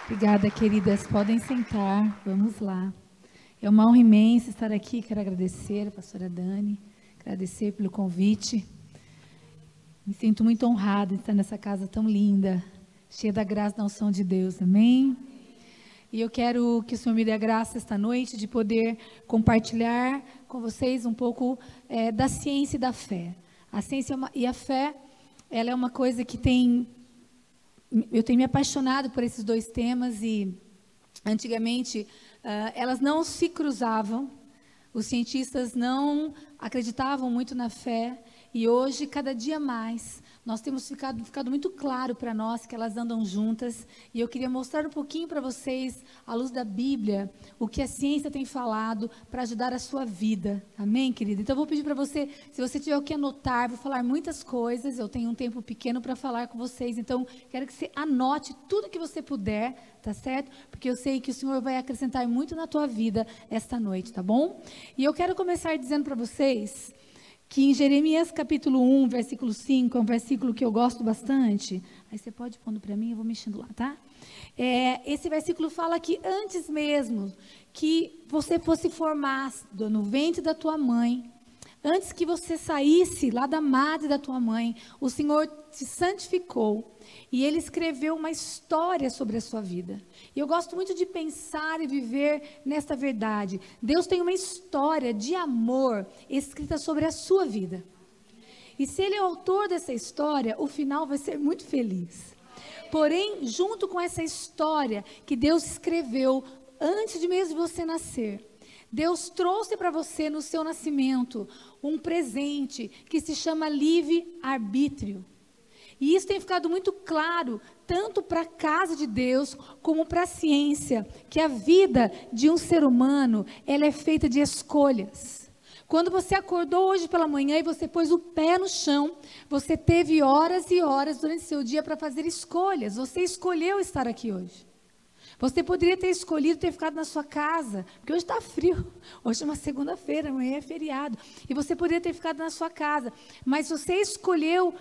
Obrigada, queridas. Podem sentar. Vamos lá. É uma honra imensa estar aqui. Quero agradecer a pastora Dani, agradecer pelo convite. Me sinto muito honrada de estar nessa casa tão linda, cheia da graça e da unção de Deus. Amém? E eu quero que o Senhor me dê a graça esta noite de poder compartilhar com vocês um pouco da ciência e da fé. A ciência e a fé, ela é uma coisa que eu tenho me apaixonado por esses dois temas e antigamente elas não se cruzavam, os cientistas não acreditavam muito na fé e hoje, cada dia mais, nós temos ficado muito claro para nós que elas andam juntas e eu queria mostrar um pouquinho para vocês, à luz da Bíblia, o que a ciência tem falado para ajudar a sua vida. Amém, querida? Então, eu vou pedir para você, se você tiver o que anotar, vou falar muitas coisas, eu tenho um tempo pequeno para falar com vocês, então, quero que você anote tudo que você puder, tá certo? Porque eu sei que o Senhor vai acrescentar muito na tua vida esta noite, tá bom? E eu quero começar dizendo para vocês que em Jeremias capítulo 1, versículo 5, é um versículo que eu gosto bastante. Aí você pode pondo para mim, eu vou mexendo lá, tá? Esse versículo fala que antes mesmo que você fosse formado no ventre da tua mãe, antes que você saísse lá da madre da tua mãe, o Senhor te santificou e Ele escreveu uma história sobre a sua vida. E eu gosto muito de pensar e viver nesta verdade. Deus tem uma história de amor escrita sobre a sua vida. E se Ele é o autor dessa história, o final vai ser muito feliz. Porém, junto com essa história que Deus escreveu antes de mesmo você nascer, Deus trouxe para você no seu nascimento um presente que se chama livre-arbítrio. E isso tem ficado muito claro, tanto para a casa de Deus, como para a ciência, que a vida de um ser humano, ela é feita de escolhas. Quando você acordou hoje pela manhã e você pôs o pé no chão, você teve horas e horas durante seu dia para fazer escolhas. Você escolheu estar aqui hoje. Você poderia ter escolhido ter ficado na sua casa, porque hoje está frio, hoje é uma segunda-feira, amanhã é feriado, e você poderia ter ficado na sua casa, mas você escolheu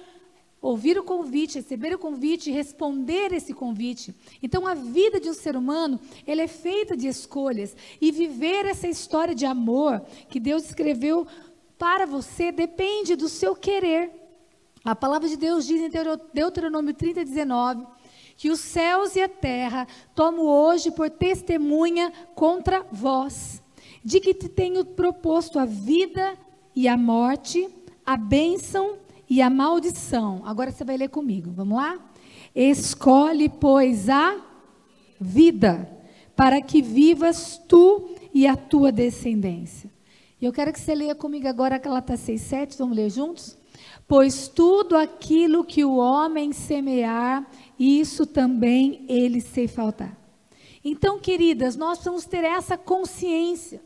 ouvir o convite, receber o convite e responder esse convite. Então a vida de um ser humano, ela é feita de escolhas, e viver essa história de amor que Deus escreveu para você depende do seu querer. A palavra de Deus diz em Deuteronômio 30:19, que os céus e a terra tomo hoje por testemunha contra vós, de que te tenho proposto a vida e a morte, a bênção e a maldição. Agora você vai ler comigo, vamos lá? Escolhe, pois, a vida, para que vivas tu e a tua descendência. E eu quero que você leia comigo agora Gálatas 6:7, vamos ler juntos? Pois tudo aquilo que o homem semear, isso também ele se faltar. Então, queridas, nós precisamos ter essa consciência.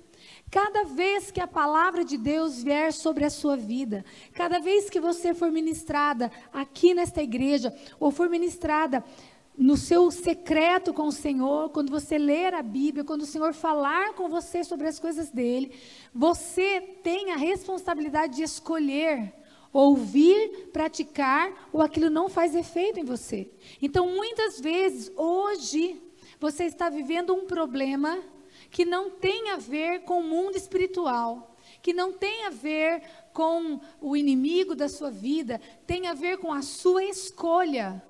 Cada vez que a palavra de Deus vier sobre a sua vida, cada vez que você for ministrada aqui nesta igreja, ou for ministrada no seu secreto com o Senhor, quando você ler a Bíblia, quando o Senhor falar com você sobre as coisas dele, você tem a responsabilidade de escolher ouvir, praticar, ou aquilo não faz efeito em você. Então, muitas vezes, hoje, você está vivendo um problema que não tem a ver com o mundo espiritual, que não tem a ver com o inimigo da sua vida, tem a ver com a sua escolha.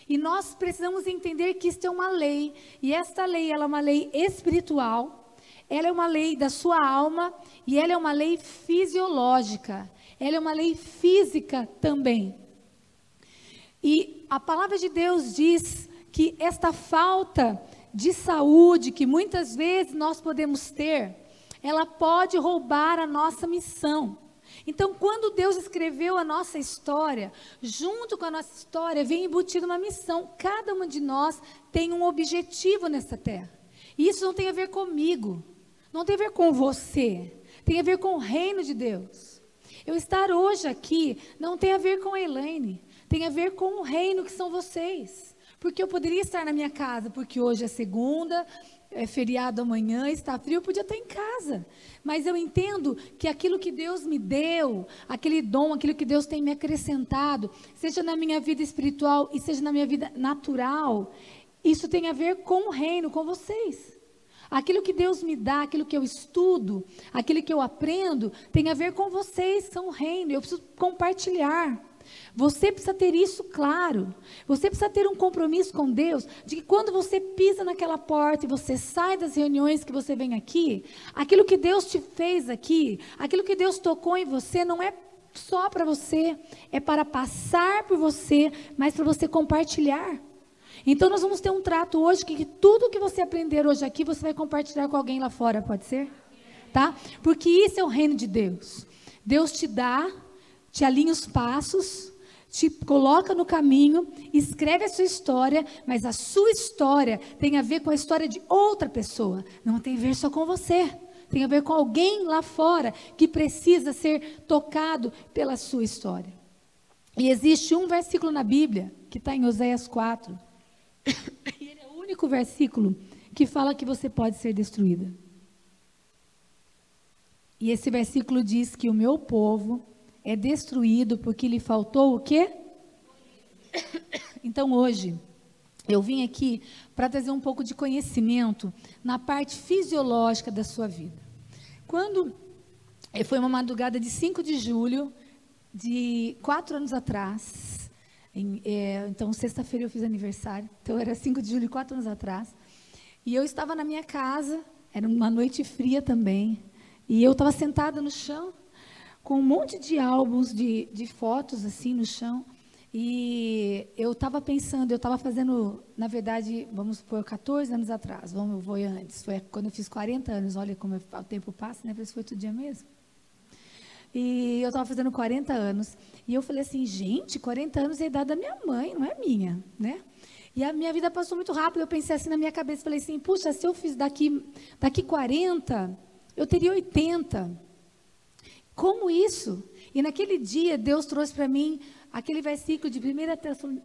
E nós precisamos entender que isto é uma lei, e esta lei, ela é uma lei espiritual, ela é uma lei da sua alma, e ela é uma lei fisiológica. Ela é uma lei física também. E a palavra de Deus diz que esta falta de saúde que muitas vezes nós podemos ter, ela pode roubar a nossa missão. Então, quando Deus escreveu a nossa história, junto com a nossa história, vem embutida uma missão. Cada uma de nós tem um objetivo nessa terra. E isso não tem a ver comigo, não tem a ver com você, tem a ver com o reino de Deus. Eu estar hoje aqui não tem a ver com a Elaine, tem a ver com o reino que são vocês. Porque eu poderia estar na minha casa, porque hoje é segunda, é feriado amanhã, está frio, eu podia estar em casa. Mas eu entendo que aquilo que Deus me deu, aquele dom, aquilo que Deus tem me acrescentado, seja na minha vida espiritual e seja na minha vida natural, Isso tem a ver com o reino, com vocês. Aquilo que Deus me dá, aquilo que eu estudo, aquilo que eu aprendo, tem a ver com vocês, são o reino. Eu preciso compartilhar. Você precisa ter isso claro. Você precisa ter um compromisso com Deus, de que quando você pisa naquela porta e você sai das reuniões que você vem aqui, aquilo que Deus te fez aqui, aquilo que Deus tocou em você, não é só para você, é para passar por você, mas para você compartilhar. Então nós vamos ter um trato hoje, que tudo que você aprender hoje aqui, você vai compartilhar com alguém lá fora, pode ser? Tá? Porque isso é o reino de Deus. Deus te dá, te alinha os passos, te coloca no caminho, escreve a sua história, mas a sua história tem a ver com a história de outra pessoa, não tem a ver só com você, tem a ver com alguém lá fora que precisa ser tocado pela sua história. E existe um versículo na Bíblia, que está em Oséias 4, e ele é o único versículo que fala que você pode ser destruída. E esse versículo diz que o meu povo é destruído porque lhe faltou o quê? Então hoje, eu vim aqui para trazer um pouco de conhecimento na parte fisiológica da sua vida. Quando foi uma madrugada de 5 de julho, de 4 anos atrás, então sexta-feira eu fiz aniversário, então era 5 de julho, 4 anos atrás, e eu estava na minha casa, era uma noite fria também, e eu estava sentada no chão, com um monte de álbuns de fotos assim no chão, e eu estava pensando, eu estava fazendo, na verdade, vamos por 14 anos atrás, eu vou antes, foi quando eu fiz 40 anos, olha como o tempo passa, né, parece que foi outro dia mesmo. E eu estava fazendo 40 anos, e eu falei assim, gente, 40 anos é a idade da minha mãe, não é minha, né? E a minha vida passou muito rápido, eu pensei assim na minha cabeça, falei assim, puxa, se eu fiz daqui 40, eu teria 80. Como isso? E naquele dia, Deus trouxe para mim aquele versículo de 1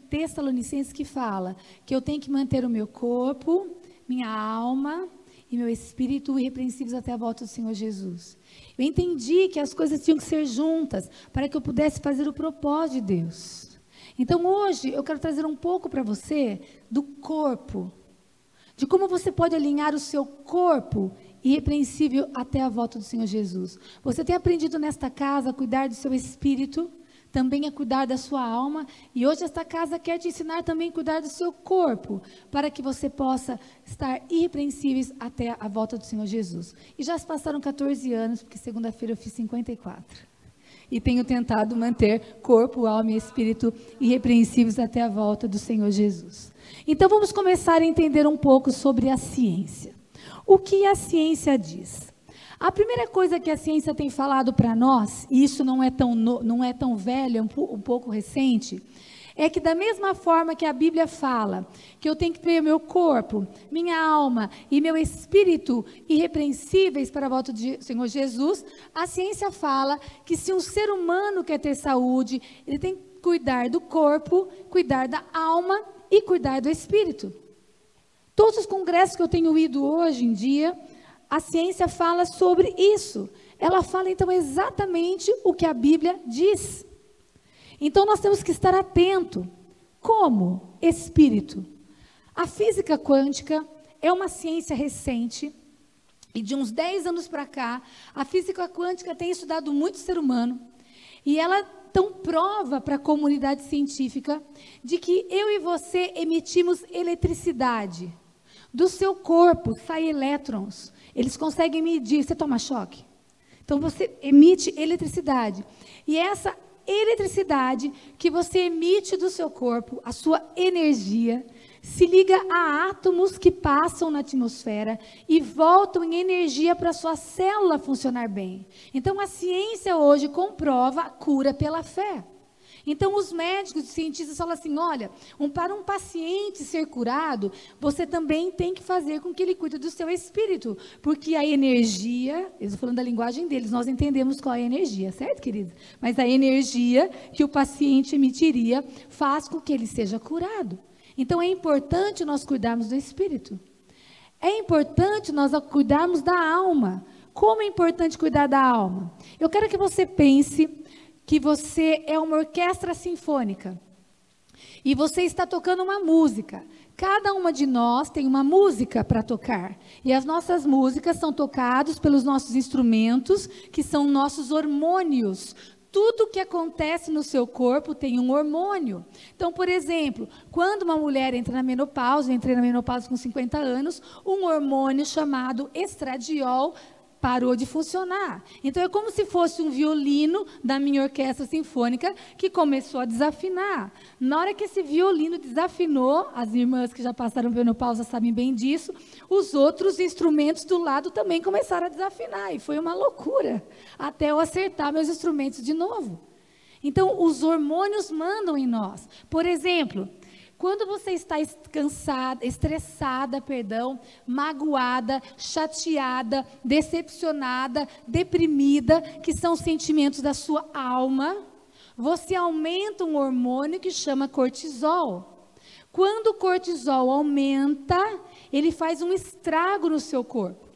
Tessalonicenses que fala que eu tenho que manter o meu corpo, minha alma e meu espírito irrepreensíveis até a volta do Senhor Jesus. Eu entendi que as coisas tinham que ser juntas para que eu pudesse fazer o propósito de Deus. Então hoje eu quero trazer um pouco para você do corpo, de como você pode alinhar o seu corpo irrepreensível até a volta do Senhor Jesus. Você tem aprendido nesta casa a cuidar do seu espírito, também a cuidar da sua alma, e hoje esta casa quer te ensinar também a cuidar do seu corpo, para que você possa estar irrepreensíveis até a volta do Senhor Jesus. E já se passaram 14 anos, porque segunda-feira eu fiz 54. E tenho tentado manter corpo, alma e espírito irrepreensíveis até a volta do Senhor Jesus. Então vamos começar a entender um pouco sobre a ciência. O que a ciência diz? A primeira coisa que a ciência tem falado para nós, e isso não é tão velho, é um pouco recente, é que da mesma forma que a Bíblia fala que eu tenho que ter meu corpo, minha alma e meu espírito irrepreensíveis para a volta do Senhor Jesus, a ciência fala que se um ser humano quer ter saúde, ele tem que cuidar do corpo, cuidar da alma e cuidar do espírito. Todos os congressos que eu tenho ido hoje em dia, a ciência fala sobre isso. Ela fala, então, exatamente o que a Bíblia diz. Então, nós temos que estar atento. Como? Espírito. A física quântica é uma ciência recente, e de uns 10 anos para cá, a física quântica tem estudado muito o ser humano, e ela então prova para a comunidade científica de que eu e você emitimos eletricidade. Do seu corpo saem elétrons. Eles conseguem medir. Você toma choque? Então você emite eletricidade. E essa eletricidade que você emite do seu corpo, a sua energia, se liga a átomos que passam na atmosfera e voltam em energia para a sua célula funcionar bem. Então a ciência hoje comprova a cura pela fé. Então, os médicos e cientistas falam assim, olha, para um paciente ser curado, você também tem que fazer com que ele cuide do seu espírito, porque a energia, eu estou falando da linguagem deles, nós entendemos qual é a energia, certo, queridos? Mas a energia que o paciente emitiria faz com que ele seja curado. Então, é importante nós cuidarmos do espírito. É importante nós cuidarmos da alma. Como é importante cuidar da alma? Eu quero que você pense que você é uma orquestra sinfônica e você está tocando uma música. Cada uma de nós tem uma música para tocar. E as nossas músicas são tocadas pelos nossos instrumentos, que são nossos hormônios. Tudo que acontece no seu corpo tem um hormônio. Então, por exemplo, quando uma mulher entra na menopausa, eu entrei na menopausa com 50 anos, um hormônio chamado estradiol parou de funcionar. Então, é como se fosse um violino da minha orquestra sinfônica que começou a desafinar. Na hora que esse violino desafinou, as irmãs que já passaram menopausa sabem bem disso, os outros instrumentos do lado também começaram a desafinar. E foi uma loucura, até eu acertar meus instrumentos de novo. Então, os hormônios mandam em nós. Por exemplo, quando você está cansada, estressada, magoada, chateada, decepcionada, deprimida, que são sentimentos da sua alma, você aumenta um hormônio que chama cortisol. Quando o cortisol aumenta, ele faz um estrago no seu corpo.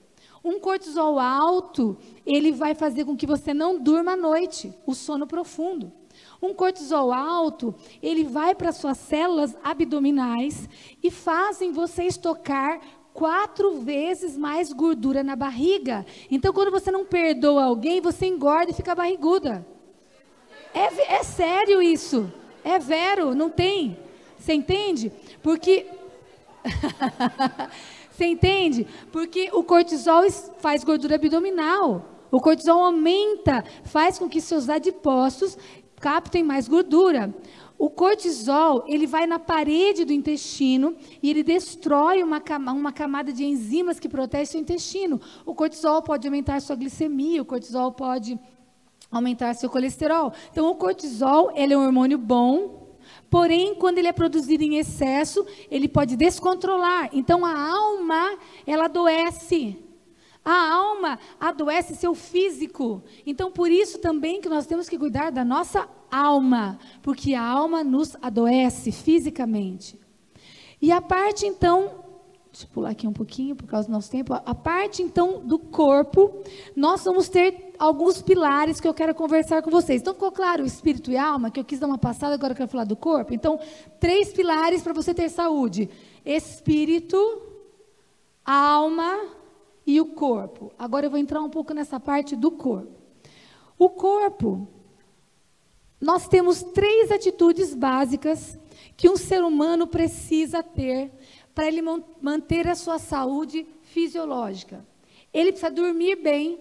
Um cortisol alto, ele vai fazer com que você não durma à noite, o sono profundo. Um cortisol alto, ele vai para suas células abdominais e fazem você estocar 4 vezes mais gordura na barriga. Então, quando você não perdoa alguém, você engorda e fica barriguda. É sério isso. É vero, não tem. Você entende? Porque... Você entende? Porque o cortisol faz gordura abdominal. O cortisol aumenta, faz com que seus adipócitos captem mais gordura. O cortisol, ele vai na parede do intestino e ele destrói uma camada de enzimas que protege seu intestino. O cortisol pode aumentar sua glicemia, o cortisol pode aumentar seu colesterol. Então, o cortisol, ele é um hormônio bom, porém, quando ele é produzido em excesso, ele pode descontrolar. Então, a alma, ela adoece. A alma adoece seu físico. Então, por isso também que nós temos que cuidar da nossa alma, porque a alma nos adoece fisicamente. E a parte, então, deixa eu pular aqui um pouquinho, por causa do nosso tempo, a parte, então, do corpo, nós vamos ter alguns pilares que eu quero conversar com vocês. Então, ficou claro o espírito e a alma, que eu quis dar uma passada, agora eu quero falar do corpo. Então, 3 pilares para você ter saúde: espírito, alma e o corpo. Agora eu vou entrar um pouco nessa parte do corpo. O corpo, nós temos 3 atitudes básicas que um ser humano precisa ter para ele manter a sua saúde fisiológica. Ele precisa dormir bem,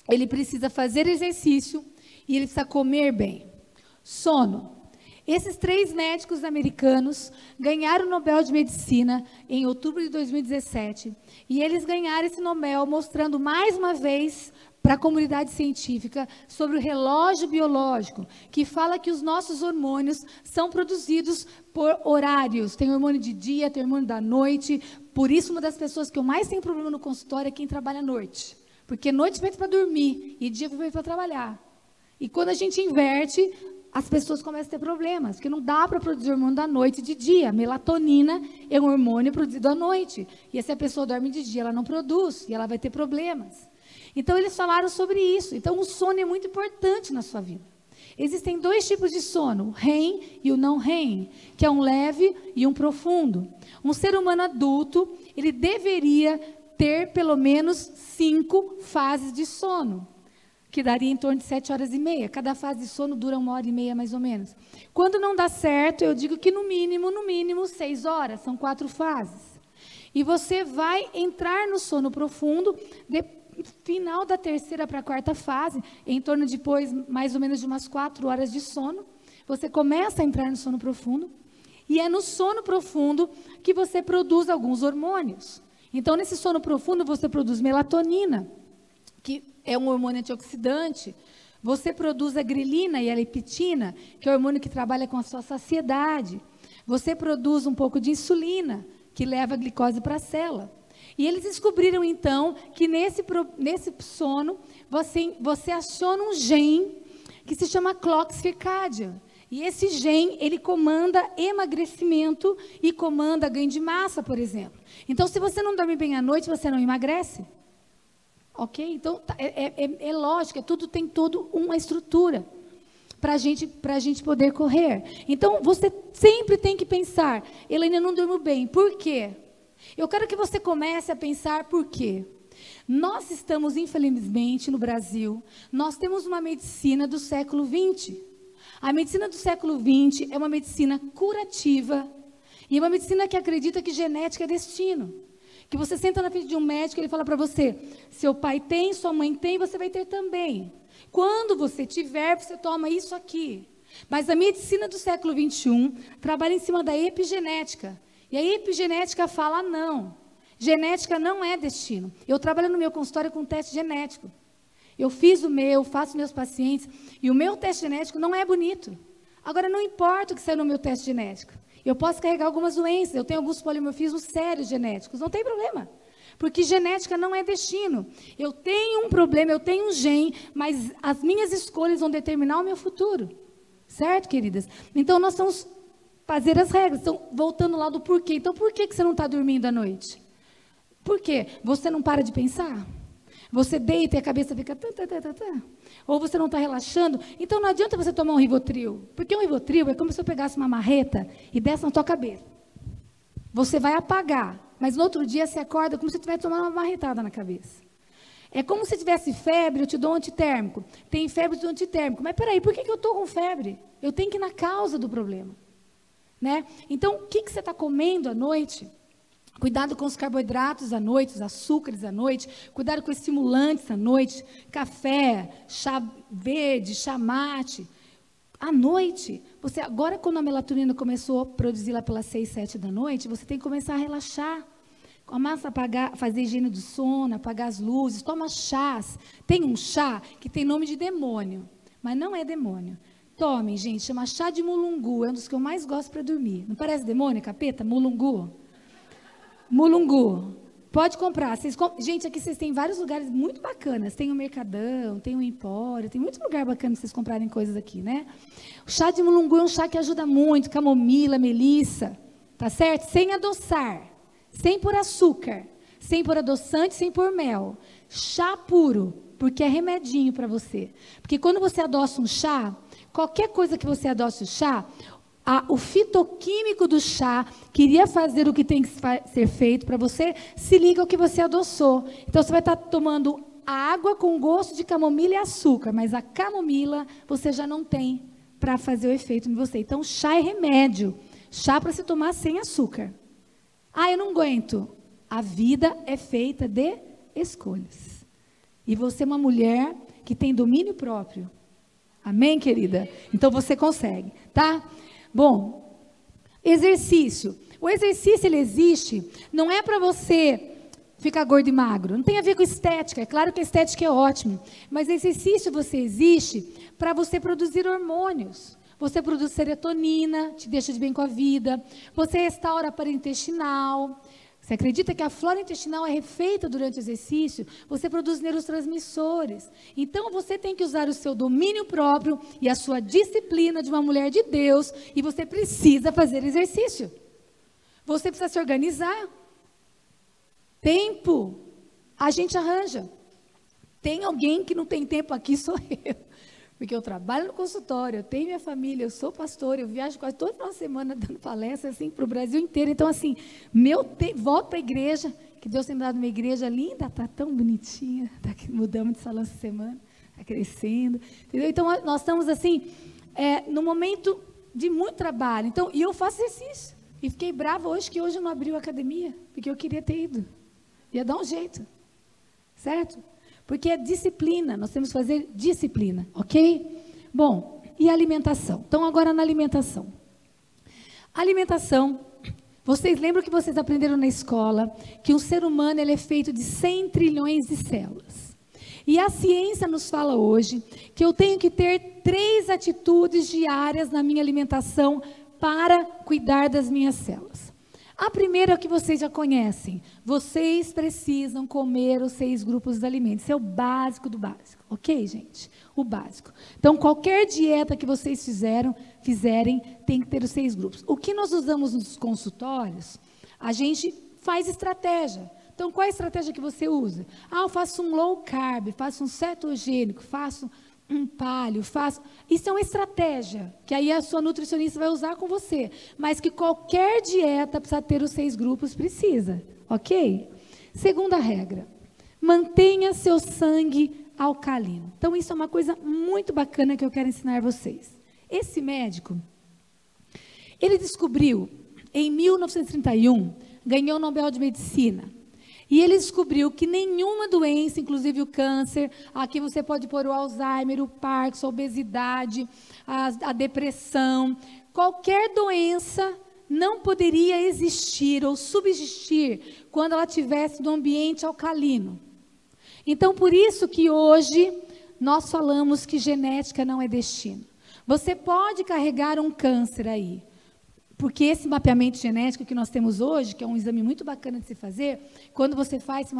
ele precisa fazer exercício e ele precisa comer bem. Sono. Esses 3 médicos americanos ganharam o Nobel de Medicina em outubro de 2017. E eles ganharam esse Nobel mostrando mais uma vez para a comunidade científica sobre o relógio biológico, que fala que os nossos hormônios são produzidos por horários. Tem hormônio de dia, tem hormônio da noite. Por isso, uma das pessoas que eu mais tenho problema no consultório é quem trabalha à noite. Porque noite é feito para dormir e dia é feito para trabalhar. E quando a gente inverte, as pessoas começam a ter problemas, porque não dá para produzir hormônio da noite e de dia. Melatonina é um hormônio produzido à noite. E se a pessoa dorme de dia, ela não produz e ela vai ter problemas. Então, eles falaram sobre isso. Então, o sono é muito importante na sua vida. Existem 2 tipos de sono, o REM e o não REM, que é um leve e um profundo. Um ser humano adulto, ele deveria ter pelo menos 5 fases de sono, que daria em torno de 7h30. Cada fase de sono dura 1h30, mais ou menos. Quando não dá certo, eu digo que no mínimo 6 horas, são 4 fases. E você vai entrar no sono profundo, final da 3ª para a 4ª fase, em torno depois, mais ou menos de umas 4 horas de sono, você começa a entrar no sono profundo, e é no sono profundo que você produz alguns hormônios. Então, nesse sono profundo, você produz melatonina, que é um hormônio antioxidante. Você produz a grelina e a leptina, que é o hormônio que trabalha com a sua saciedade. Você produz um pouco de insulina, que leva a glicose para a célula. E eles descobriram, então, que nesse sono, você aciona um gene que se chama clock circadian. E esse gene, ele comanda emagrecimento e comanda ganho de massa, por exemplo. Então, se você não dorme bem à noite, você não emagrece. Ok? Então, é lógico, tudo tem toda uma estrutura. para a gente poder correr. Então, você sempre tem que pensar, Elaine, eu não durmo bem. Por quê? Eu quero que você comece a pensar por quê. Nós estamos, infelizmente, no Brasil, nós temos uma medicina do século XX. A medicina do século XX é uma medicina curativa e é uma medicina que acredita que genética é destino. Que você senta na frente de um médico e ele fala para você, seu pai tem, sua mãe tem, você vai ter também. Quando você tiver, você toma isso aqui. Mas a medicina do século XXI trabalha em cima da epigenética. E a epigenética fala não. Genética não é destino. Eu trabalho no meu consultório com teste genético. Eu fiz o meu, faço meus pacientes, e o meu teste genético não é bonito. Agora, não importa o que saiu no meu teste genético. Eu posso carregar algumas doenças, eu tenho alguns polimorfismos sérios genéticos, não tem problema. Porque genética não é destino. Eu tenho um problema, eu tenho um gene, mas as minhas escolhas vão determinar o meu futuro. Certo, queridas? Então, nós vamos fazer as regras. Então, voltando lá do porquê. Então, por que você não está dormindo à noite? Por quê? Você não para de pensar? Você deita e a cabeça fica... Ou você não está relaxando? Então, não adianta você tomar um Rivotril. Porque um Rivotril é como se eu pegasse uma marreta e desse na tua cabeça. Você vai apagar. Mas no outro dia você acorda como se tivesse tomando uma marretada na cabeça. É como se tivesse febre, eu te dou um antitérmico. Tem febre, eu te dou um antitérmico. Mas peraí, por que eu estou com febre? Eu tenho que ir na causa do problema. Né? Então, o que você está comendo à noite? Cuidado com os carboidratos à noite, os açúcares à noite. Cuidado com os estimulantes à noite. Café, chá verde, chá mate. À noite, você agora quando a melatonina começou a produzir lá pelas 6, 7 da noite, você tem que começar a relaxar. Começa a apagar, fazer higiene do sono, apagar as luzes, toma chás. Tem um chá que tem nome de demônio, mas não é demônio. Tomem, gente, chama chá de mulungu, é um dos que eu mais gosto para dormir. Não parece demônio, capeta? Mulungu. Mulungu. Pode comprar. Gente, aqui vocês têm vários lugares muito bacanas. Tem o Mercadão, tem o Empório, tem muito lugar bacana para vocês comprarem coisas aqui, né? O chá de mulungu é um chá que ajuda muito, camomila, melissa, tá certo? Sem adoçar, sem pôr açúcar, sem pôr adoçante, sem pôr mel. Chá puro, porque é remedinho para você. Porque quando você adoça um chá, qualquer coisa que você adoce o chá, o fitoquímico do chá queria fazer o que tem que ser feito para você, se liga ao que você adoçou. Então, você vai estar tomando água com gosto de camomila e açúcar, mas a camomila você já não tem para fazer o efeito em você. Então, chá é remédio. Chá para se tomar sem açúcar. Ah, eu não aguento. A vida é feita de escolhas. E você é uma mulher que tem domínio próprio. Amém, querida? Então, você consegue, tá? Bom, exercício. O exercício, ele existe, não é para você ficar gordo e magro. Não tem a ver com estética. É claro que a estética é ótima. Mas exercício você existe para você produzir hormônios. Você produz serotonina, te deixa de bem com a vida. Você restaura a parede intestinal. Você acredita que a flora intestinal é refeita durante o exercício? Você produz neurotransmissores. Então, você tem que usar o seu domínio próprio e a sua disciplina de uma mulher de Deus. E você precisa fazer exercício. Você precisa se organizar. Tempo, a gente arranja. Tem alguém que não tem tempo aqui, sou eu. Porque eu trabalho no consultório, eu tenho minha família, eu sou pastora, eu viajo quase toda uma semana dando palestra assim, para o Brasil inteiro. Então, assim, volto para a igreja, que Deus tem me dado uma igreja linda, está tão bonitinha, mudamos de salão essa semana, está crescendo. Entendeu? Então, nós estamos assim, num momento de muito trabalho. Então, e eu faço exercício. E fiquei brava hoje, que hoje eu não abri a academia, porque eu queria ter ido. Ia dar um jeito. Certo? Porque é disciplina, nós temos que fazer disciplina, ok? Bom, e a alimentação? Então, agora na alimentação. Alimentação, vocês lembram que vocês aprenderam na escola que um ser humano ele é feito de 100 trilhões de células. E a ciência nos fala hoje que eu tenho que ter 3 atitudes diárias na minha alimentação para cuidar das minhas células. A primeira é o que vocês já conhecem. Vocês precisam comer os 6 grupos de alimentos. Isso é o básico do básico. Ok, gente? O básico. Então, qualquer dieta que vocês fizerem, tem que ter os 6 grupos. O que nós usamos nos consultórios, a gente faz estratégia. Então, qual é a estratégia que você usa? Ah, eu faço um low carb, faço um cetogênico, faço um palho, faça. Isso é uma estratégia, que aí a sua nutricionista vai usar com você. Mas que qualquer dieta precisa ter os 6 grupos, precisa. Ok? Segunda regra, mantenha seu sangue alcalino. Então, isso é uma coisa muito bacana que eu quero ensinar vocês. Esse médico, ele descobriu, em 1931, ganhou o Nobel de Medicina. E ele descobriu que nenhuma doença, inclusive o câncer, aqui você pode pôr o Alzheimer, o Parkinson, a obesidade, a depressão, qualquer doença não poderia existir ou subsistir quando ela estivesse no ambiente alcalino. Então, por isso que hoje nós falamos que genética não é destino. Você pode carregar um câncer aí, porque esse mapeamento genético que nós temos hoje, que é um exame muito bacana de se fazer, quando você faz esse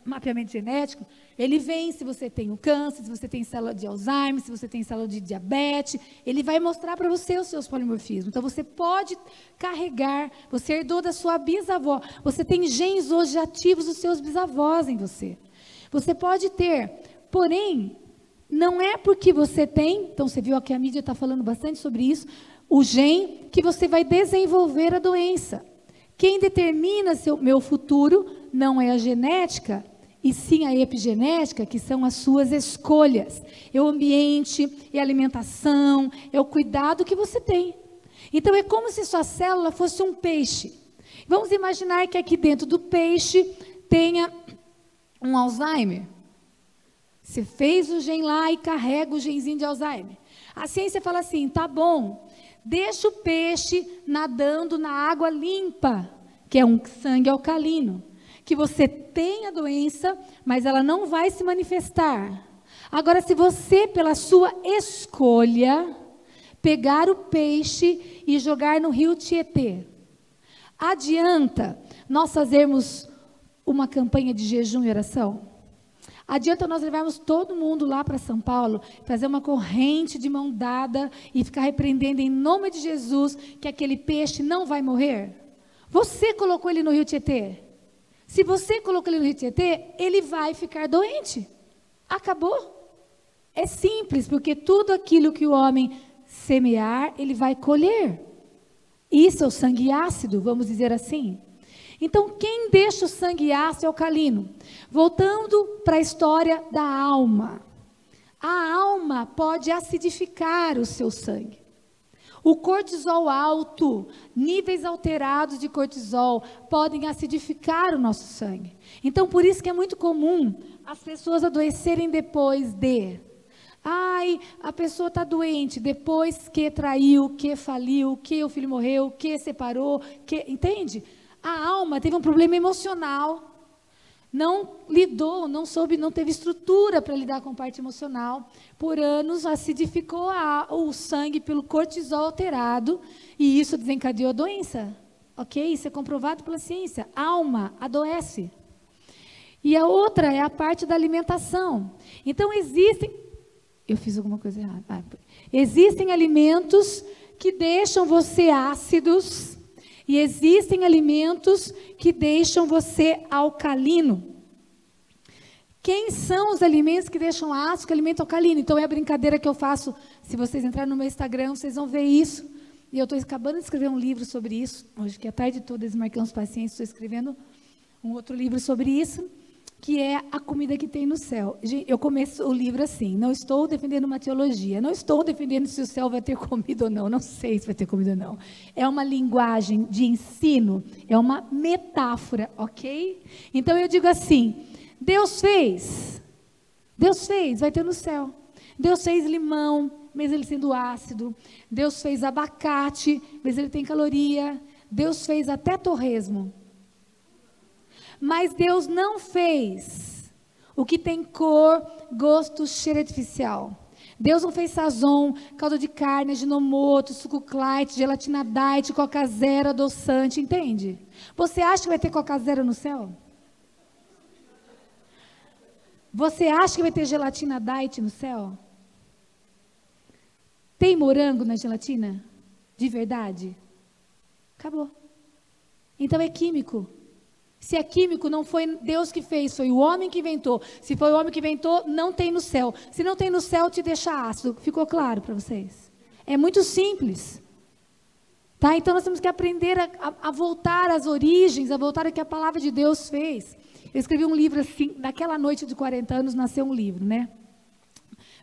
mapeamento genético, ele vem se você tem o câncer, se você tem célula de Alzheimer, se você tem célula de diabetes, ele vai mostrar para você os seus polimorfismos. Então, você pode carregar, você herdou da sua bisavó, você tem genes hoje ativos dos seus bisavós em você. Você pode ter, porém, não é porque você tem, então você viu aqui a mídia está falando bastante sobre isso, o gene que você vai desenvolver a doença. Quem determina meu futuro não é a genética, e sim a epigenética, que são as suas escolhas. É o ambiente, é a alimentação, é o cuidado que você tem. Então, é como se sua célula fosse um peixe. Vamos imaginar que aqui dentro do peixe tenha um Alzheimer. Você fez o gene lá e carrega o genzinho de Alzheimer. A ciência fala assim, tá bom, deixa o peixe nadando na água limpa, que é um sangue alcalino, que você tem a doença, mas ela não vai se manifestar. Agora, se você, pela sua escolha, pegar o peixe e jogar no rio Tietê, adianta nós fazermos uma campanha de jejum e oração? Adianta nós levarmos todo mundo lá para São Paulo, fazer uma corrente de mão dada e ficar repreendendo em nome de Jesus que aquele peixe não vai morrer? Você colocou ele no rio Tietê. Se você colocou ele no rio Tietê, ele vai ficar doente. Acabou. É simples, porque tudo aquilo que o homem semear, ele vai colher. Isso é o sangue ácido, vamos dizer assim. Então, quem deixa o sangue ácido alcalino? Voltando para a história da alma. A alma pode acidificar o seu sangue. O cortisol alto, níveis alterados de cortisol, podem acidificar o nosso sangue. Então, por isso que é muito comum as pessoas adoecerem depois de... Ai, a pessoa está doente depois que traiu, que faliu, que o filho morreu, que separou, que... Entende? A alma teve um problema emocional, não lidou, não soube, não teve estrutura para lidar com a parte emocional. Por anos acidificou o sangue pelo cortisol alterado e isso desencadeou a doença. Ok? Isso é comprovado pela ciência. A alma adoece. E a outra é a parte da alimentação. Então existem... Eu fiz alguma coisa errada. Existem alimentos que deixam você ácidos... E existem alimentos que deixam você alcalino. Quem são os alimentos que deixam ácido, que alimento alcalino? Então, é a brincadeira que eu faço. Se vocês entrarem no meu Instagram, vocês vão ver isso. E eu estou acabando de escrever um livro sobre isso. Hoje, que a tarde toda, desmarcando os pacientes, estou escrevendo um outro livro sobre isso, que é a comida que tem no céu. Eu começo o livro assim, não estou defendendo uma teologia, não estou defendendo se o céu vai ter comida ou não, não sei se vai ter comida ou não. É uma linguagem de ensino, é uma metáfora, ok? Então eu digo assim, Deus fez, vai ter no céu. Deus fez limão, mesmo ele sendo ácido. Deus fez abacate, mesmo ele tem caloria. Deus fez até torresmo. Mas Deus não fez o que tem cor, gosto, cheiro artificial. Deus não fez sazon, caldo de carne, aginomoto, suco light, gelatina diet, coca zero, adoçante, entende? Você acha que vai ter coca zero no céu? Você acha que vai ter gelatina diet no céu? Tem morango na gelatina? De verdade? Acabou. Então é químico. Se é químico, não foi Deus que fez, foi o homem que inventou. Se foi o homem que inventou, não tem no céu. Se não tem no céu, te deixa ácido. Ficou claro para vocês? É muito simples. Tá? Então, nós temos que aprender a voltar às origens, a voltar ao que a palavra de Deus fez. Eu escrevi um livro assim, naquela noite de 40 anos, nasceu um livro, né?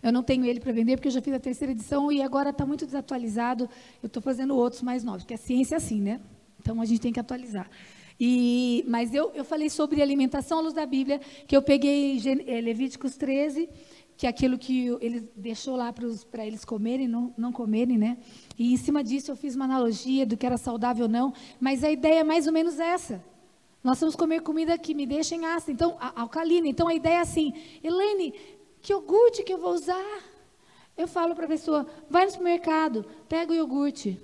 Eu não tenho ele para vender, porque eu já fiz a 3ª edição e agora está muito desatualizado. Eu estou fazendo outros mais novos, porque a ciência é assim, né? Então, a gente tem que atualizar. Mas eu falei sobre alimentação à luz da Bíblia, que eu peguei Levíticos 13, que é aquilo que ele deixou lá para eles comerem, não comerem, né? E em cima disso eu fiz uma analogia do que era saudável ou não, mas a ideia é mais ou menos essa. Nós vamos comer comida que me deixem ácida, então, alcalina. Então a ideia é assim, Elaine, que iogurte que eu vou usar? Eu falo para a pessoa, vai no supermercado, pega o iogurte.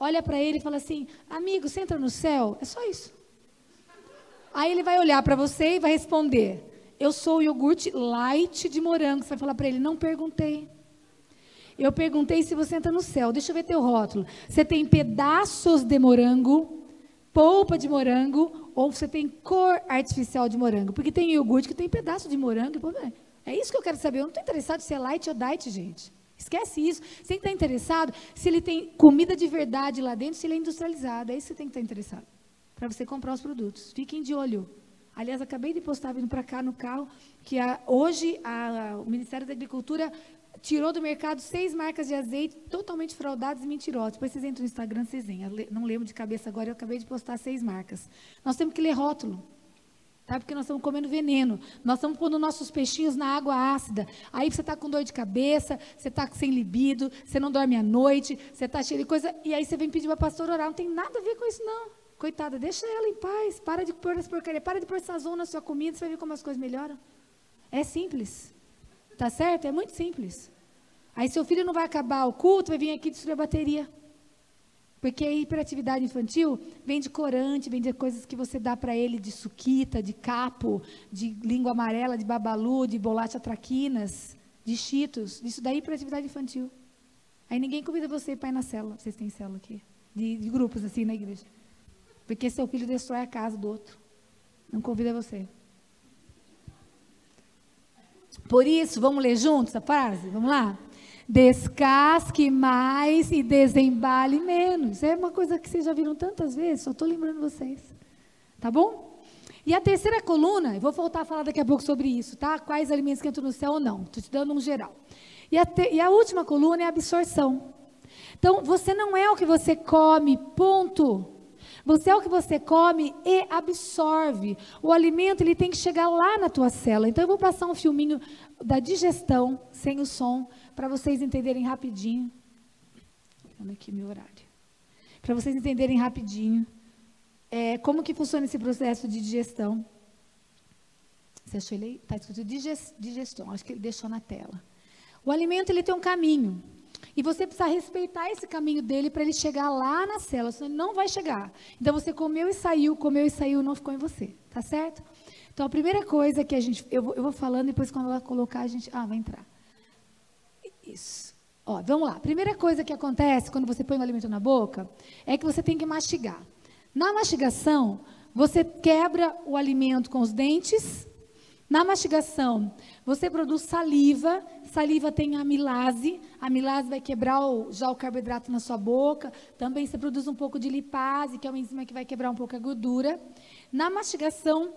Olha para ele e fala assim, amigo, você entra no céu? É só isso. Aí ele vai olhar para você e vai responder, eu sou o iogurte light de morango. Você vai falar para ele, não perguntei. Eu perguntei se você entra no céu. Deixa eu ver teu rótulo. Você tem pedaços de morango, polpa de morango, ou você tem cor artificial de morango? Porque tem iogurte que tem pedaço de morango. É isso que eu quero saber. Eu não estou interessado se é light ou diet, gente. Esquece isso. Você tem que estar interessado se ele tem comida de verdade lá dentro, se ele é industrializado. É isso que você tem que estar interessado. Para você comprar os produtos. Fiquem de olho. Aliás, acabei de postar vindo para cá no carro, que hoje o Ministério da Agricultura tirou do mercado 6 marcas de azeite totalmente fraudadas e mentirosas. Depois vocês entram no Instagram, vocês veem. Não lembro de cabeça agora, eu acabei de postar 6 marcas. Nós temos que ler rótulo. Tá? Porque nós estamos comendo veneno. Nós estamos pondo nossos peixinhos na água ácida. Aí você está com dor de cabeça, você está sem libido, você não dorme à noite, você está cheio de coisa, e aí você vem pedir para a pastora orar. Não tem nada a ver com isso, não. Coitada, deixa ela em paz. Para de pôr essa porcaria, para de pôr sazon na sua comida, você vai ver como as coisas melhoram. É simples. Tá certo? É muito simples. Aí seu filho não vai acabar o culto, vai vir aqui destruir a bateria. Porque a hiperatividade infantil vem de corante, vem de coisas que você dá para ele, de suquita, de capo, de língua amarela, de babalu, de bolacha traquinas, de cheetos, disso daí hiperatividade infantil. Aí ninguém convida você para ir na célula. Vocês têm célula aqui? De grupos assim na igreja. Porque seu filho destrói a casa do outro. Não convida você. Por isso, vamos ler juntos a frase? Vamos lá? Descasque mais e desembale menos. É uma coisa que vocês já viram tantas vezes, só estou lembrando vocês. Tá bom? E a 3ª coluna, eu vou voltar a falar daqui a pouco sobre isso, tá? Quais alimentos que entram no céu ou não. Estou te dando um geral. E a última coluna é a absorção. Então, você não é o que você come, ponto. Você é o que você come e absorve. O alimento, ele tem que chegar lá na tua célula. Então, eu vou passar um filminho da digestão, sem o som, para vocês entenderem rapidinho. Olha aqui meu horário. Para vocês entenderem rapidinho como que funciona esse processo de digestão. Você achou ele? Está escrito digestão, acho que ele deixou na tela. O alimento, ele tem um caminho. E você precisa respeitar esse caminho dele para ele chegar lá na célula, senão ele não vai chegar. Então, você comeu e saiu, não ficou em você. Tá certo? Então, a primeira coisa que eu vou falando, depois quando ela colocar, a gente... vai entrar. Isso. Vamos lá. A primeira coisa que acontece quando você põe o alimento na boca é que você tem que mastigar. Na mastigação, você quebra o alimento com os dentes. Na mastigação, você produz saliva. Saliva tem amilase. A amilase vai quebrar já o carboidrato na sua boca. Também você produz um pouco de lipase, que é uma enzima que vai quebrar um pouco a gordura. Na mastigação,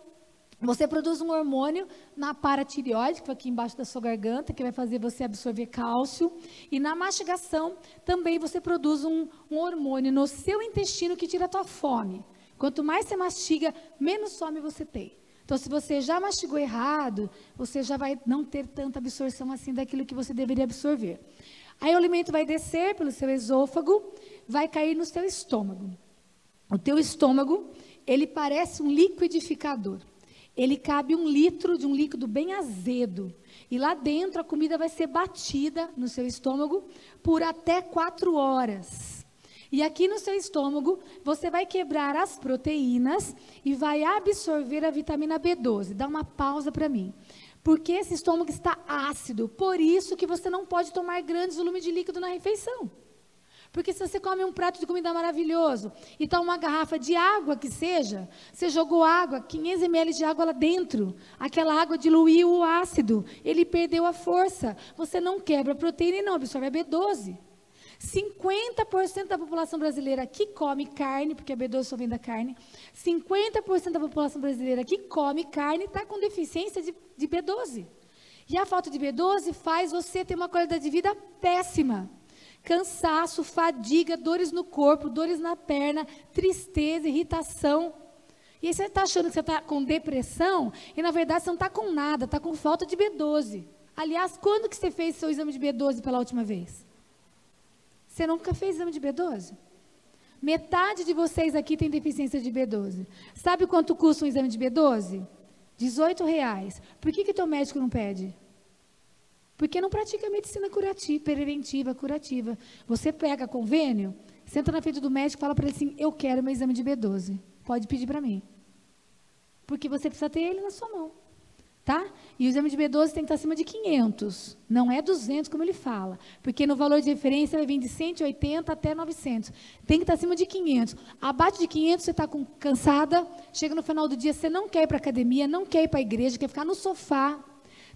você produz um hormônio na paratireoide, que é aqui embaixo da sua garganta, que vai fazer você absorver cálcio. E na mastigação, também você produz um hormônio no seu intestino que tira a tua fome. Quanto mais você mastiga, menos fome você tem. Então, se você já mastigou errado, você já vai não ter tanta absorção assim daquilo que você deveria absorver. Aí o alimento vai descer pelo seu esôfago, vai cair no seu estômago. O teu estômago, ele parece um liquidificador. Ele cabe 1 litro de um líquido bem azedo. E lá dentro a comida vai ser batida no seu estômago por até 4 horas. E aqui no seu estômago, você vai quebrar as proteínas e vai absorver a vitamina B12. Dá uma pausa para mim. Porque esse estômago está ácido. Por isso que você não pode tomar grandes volumes de líquido na refeição. Porque se você come um prato de comida maravilhoso e toma uma garrafa de água que seja, você jogou água, 500 ml de água lá dentro, aquela água diluiu o ácido, ele perdeu a força. Você não quebra a proteína e não absorve a B12. 50% da população brasileira que come carne, porque a B12 só vem da carne, 50% da população brasileira que come carne está com deficiência de B12. E a falta de B12 faz você ter uma qualidade de vida péssima. Cansaço, fadiga, dores no corpo, dores na perna, tristeza, irritação. E aí você está achando que você está com depressão, e na verdade você não está com nada, está com falta de B12. Aliás, quando que você fez seu exame de B12 pela última vez? Você nunca fez exame de B12? Metade de vocês aqui tem deficiência de B12. Sabe quanto custa um exame de B12? R$18. Por que teu médico não pede? Porque não pratica medicina curativa, preventiva, curativa. Você pega convênio, senta na frente do médico e fala para ele assim, eu quero meu exame de B12. Pode pedir para mim. Porque você precisa ter ele na sua mão. Tá? E o exame de B12 tem que estar acima de 500. Não é 200 como ele fala. Porque no valor de referência vai vir de 180 até 900. Tem que estar acima de 500. Abaixo de 500 você está cansada, chega no final do dia, você não quer ir para a academia, não quer ir para a igreja, quer ficar no sofá.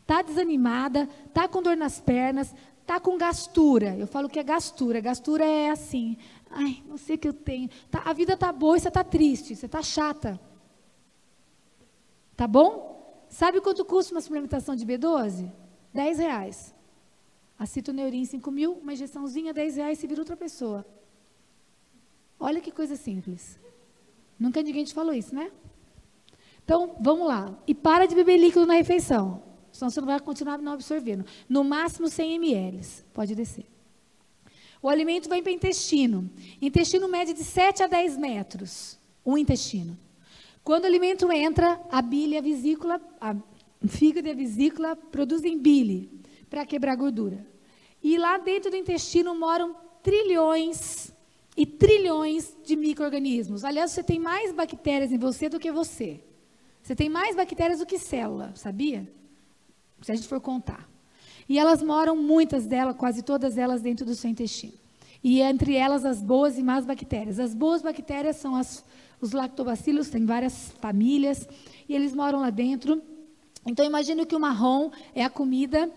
Está desanimada, está com dor nas pernas, está com gastura. Eu falo que é gastura. Gastura é assim, ai, não sei o que eu tenho. Tá, a vida está boa e você está triste, você está chata. Tá bom? Sabe quanto custa uma suplementação de B12? R$10. Acetoneurin 5.000, uma injeçãozinha, R$10, se vira outra pessoa. Olha que coisa simples. Nunca ninguém te falou isso, né? Então, vamos lá. E para de beber líquido na refeição. Senão você não vai continuar não absorvendo. No máximo 100 ml. Pode descer. O alimento vai para o intestino. Intestino mede de 7 a 10 metros. Um intestino. Quando o alimento entra, a bile e a vesícula, o fígado e a vesícula produzem bile para quebrar gordura. E lá dentro do intestino moram trilhões e trilhões de micro-organismos. Aliás, você tem mais bactérias em você do que você. Você tem mais bactérias do que célula, sabia? Se a gente for contar. E elas moram, muitas delas, quase todas elas, dentro do seu intestino. E entre elas, as boas e más bactérias. As boas bactérias são os lactobacilos, tem várias famílias, e eles moram lá dentro. Então, imagine que o marrom é a comida,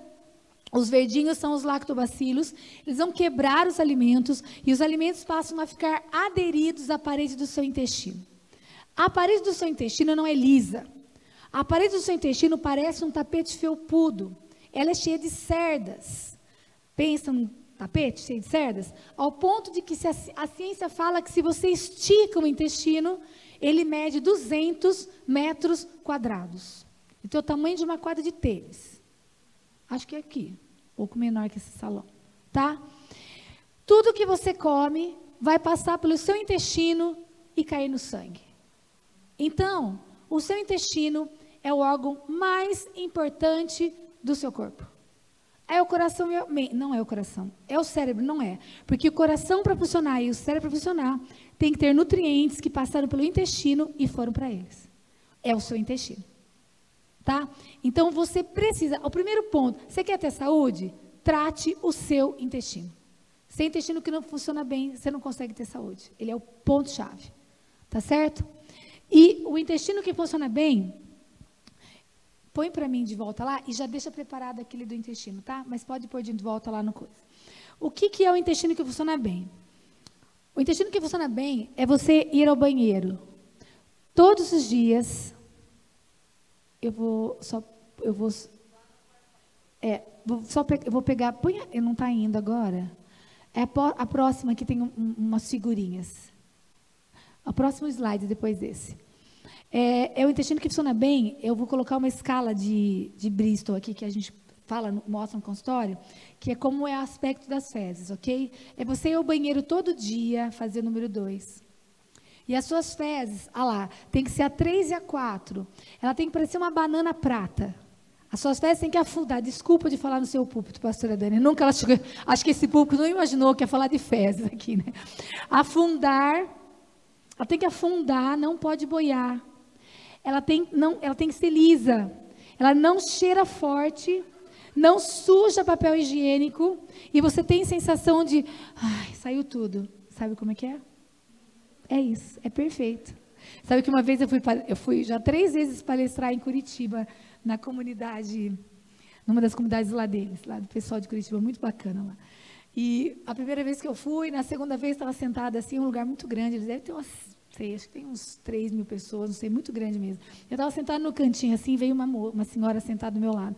os verdinhos são os lactobacilos, eles vão quebrar os alimentos, e os alimentos passam a ficar aderidos à parede do seu intestino. A parede do seu intestino não é lisa. A parede do seu intestino parece um tapete felpudo. Ela é cheia de cerdas. Pensa num tapete cheio de cerdas? Ao ponto de que a ciência fala que se você estica o intestino, ele mede 200 metros quadrados. Então, é o tamanho de uma quadra de tênis. Acho que é aqui. Um pouco menor que esse salão. Tá? Tudo que você come vai passar pelo seu intestino e cair no sangue. Então, o seu intestino é o órgão mais importante do seu corpo. É o coração, não é o coração, é o cérebro, não é. Porque o coração para funcionar e o cérebro para funcionar tem que ter nutrientes que passaram pelo intestino e foram para eles. É o seu intestino. Tá? Então você precisa, o primeiro ponto, você quer ter saúde? Trate o seu intestino. Sem intestino que não funciona bem, você não consegue ter saúde. Ele é o ponto-chave. Tá certo? E o intestino que funciona bem, põe para mim de volta lá e já deixa preparado aquele do intestino, tá? Mas pode pôr de volta lá no coisa. O que é o intestino que funciona bem? O intestino que funciona bem é você ir ao banheiro. Todos os dias, eu vou pegar, não está indo agora. É a próxima que tem umas figurinhas. O próximo slide depois desse. É o intestino que funciona bem. Eu vou colocar uma escala de Bristol aqui, que a gente mostra no consultório, que é como é o aspecto das fezes, ok? É você ir ao banheiro todo dia, fazer o número 2. E as suas fezes, tem que ser a 3 e a 4. Ela tem que parecer uma banana prata. As suas fezes têm que afundar. Desculpa de falar no seu púlpito, pastora Dani. Nunca ela chegou, acho que esse púlpito não imaginou que ia falar de fezes aqui, né? Afundar, ela tem que afundar, não pode boiar. Ela tem que ser lisa. Ela não cheira forte, não suja papel higiênico e você tem sensação de, ai, saiu tudo. Sabe como é que é? É isso, é perfeito. Sabe que uma vez eu fui já 3 vezes palestrar em Curitiba, na comunidade, numa das comunidades lá deles, lá do pessoal de Curitiba, muito bacana lá. E a primeira vez que eu fui, na segunda vez estava sentada assim, em um lugar muito grande, eles devem ter acho que tem uns 3.000 pessoas, não sei, muito grande mesmo. Eu estava sentada no cantinho assim, veio uma senhora sentada do meu lado.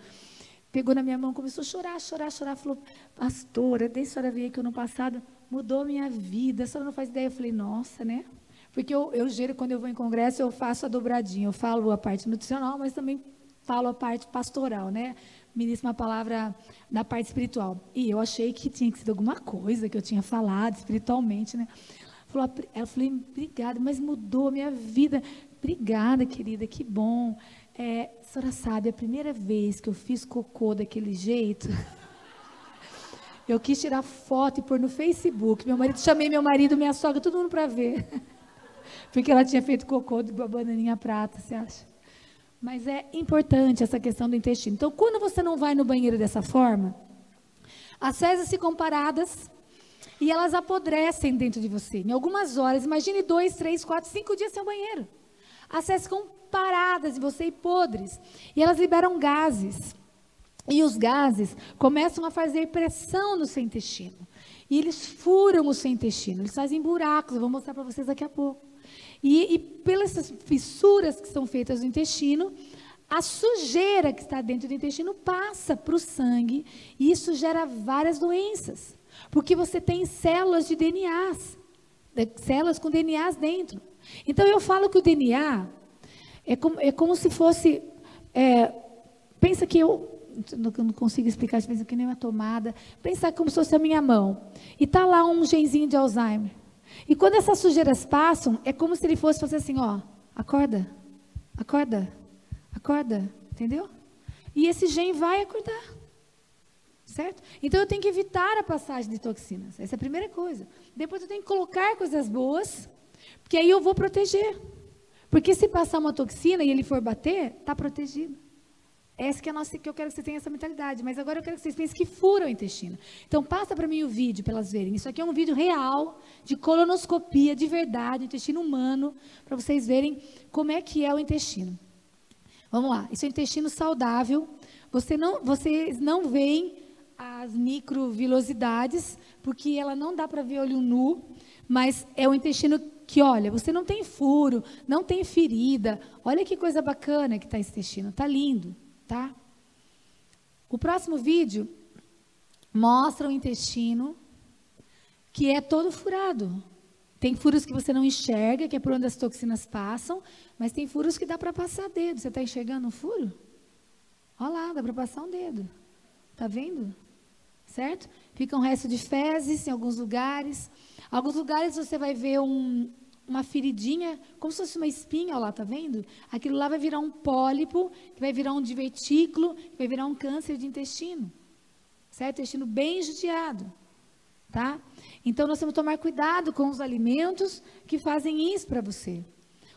Pegou na minha mão, começou a chorar, falou, pastora, desde a senhora veio aqui ano passado, mudou a minha vida, a senhora não faz ideia. Eu falei, nossa, né? Porque eu gero, quando eu vou em congresso, eu faço a dobradinha, eu falo a parte nutricional, mas também falo a parte pastoral, né? Ministro uma palavra da parte espiritual. E eu achei que tinha que ser alguma coisa que eu tinha falado espiritualmente, né? Ela falou, obrigada, mas mudou a minha vida. Obrigada, querida, que bom. A senhora sabe, a primeira vez que eu fiz cocô daquele jeito, eu quis tirar foto e pôr no Facebook. Chamei meu marido, minha sogra, todo mundo para ver. Porque ela tinha feito cocô de bananinha prata, você acha? Mas é importante essa questão do intestino. Então, quando você não vai no banheiro dessa forma, as fezes ficam paradas e elas apodrecem dentro de você. Em algumas horas, imagine 2, 3, 4, 5 dias sem banheiro. As fezes ficam paradas em você e podres. E elas liberam gases. E os gases começam a fazer pressão no seu intestino. E eles furam o seu intestino. Eles fazem buracos. Eu vou mostrar para vocês daqui a pouco. E pelas fissuras que são feitas no intestino, a sujeira que está dentro do intestino passa para o sangue. E isso gera várias doenças. Porque você tem células de DNAs. Células com DNAs dentro. Então, eu falo que o DNA é como se fosse... pensa que eu não consigo explicar, pensa que nem uma tomada. Pensa como se fosse a minha mão. E está lá um genzinho de Alzheimer. E quando essas sujeiras passam, é como se ele fosse fazer assim, ó, acorda, entendeu? E esse gen vai acordar, certo? Então eu tenho que evitar a passagem de toxinas, essa é a primeira coisa. Depois eu tenho que colocar coisas boas, porque aí eu vou proteger. Porque se passar uma toxina e ele for bater, está protegido. Essa que é a nossa, que eu quero que você tenha essa mentalidade. Mas agora eu quero que vocês pensem que fura o intestino. Então, passa para mim o vídeo, para elas verem. Isso aqui é um vídeo real, de colonoscopia, de verdade, intestino humano, para vocês verem como é que é o intestino. Vamos lá. Isso é intestino saudável. Vocês não veem as microvilosidades, porque ela não dá para ver olho nu, mas é o intestino que, olha, você não tem furo, não tem ferida. Olha que coisa bacana que está esse intestino. Está lindo. Tá? O próximo vídeo mostra o intestino que é todo furado. Tem furos que você não enxerga, que é por onde as toxinas passam, mas tem furos que dá para passar dedo. Você está enxergando um furo? Olha lá, dá para passar um dedo. Tá vendo? Certo? Fica um resto de fezes em alguns lugares. Alguns lugares você vai ver uma feridinha, como se fosse uma espinha, ó lá, tá vendo? Aquilo lá vai virar um pólipo, que vai virar um divertículo, que vai virar um câncer de intestino. Certo? Intestino bem judiado. Tá? Então, nós temos que tomar cuidado com os alimentos que fazem isso para você.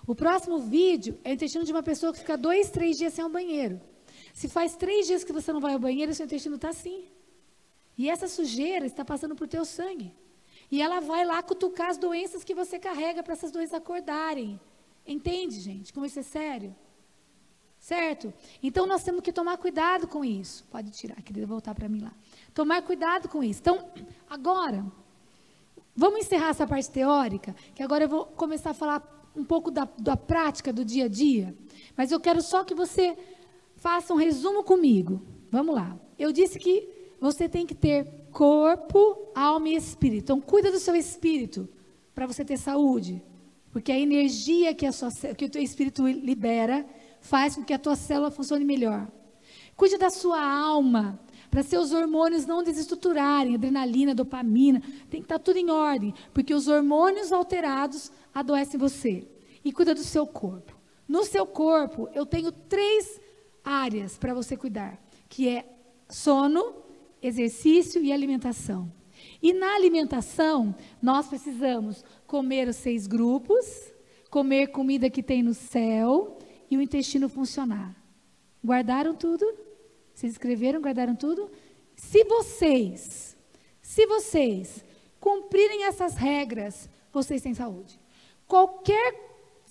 O próximo vídeo é o intestino de uma pessoa que fica 2, 3 dias sem ir ao banheiro. Se faz 3 dias que você não vai ao banheiro, seu intestino está assim. E essa sujeira está passando para o teu sangue. E ela vai lá cutucar as doenças que você carrega para essas doenças acordarem. Entende, gente? Como isso é sério? Certo? Então, nós temos que tomar cuidado com isso. Pode tirar, querida, voltar para mim lá. Tomar cuidado com isso. Então, agora, vamos encerrar essa parte teórica, que agora eu vou começar a falar um pouco da prática do dia a dia. Mas eu quero só que você faça um resumo comigo. Vamos lá. Eu disse que você tem que ter corpo, alma e espírito. Então, cuida do seu espírito para você ter saúde. Porque a energia que o teu espírito libera faz com que a tua célula funcione melhor. Cuide da sua alma, para seus hormônios não desestruturarem, adrenalina, dopamina, tem que estar tudo em ordem, porque os hormônios alterados adoecem você. E cuida do seu corpo. No seu corpo, eu tenho 3 áreas para você cuidar, que é sono, exercício e alimentação. E na alimentação, nós precisamos comer os 6 grupos, comer comida que tem no céu e o intestino funcionar. Guardaram tudo? Vocês escreveram, guardaram tudo? Se vocês cumprirem essas regras, vocês têm saúde. Qualquer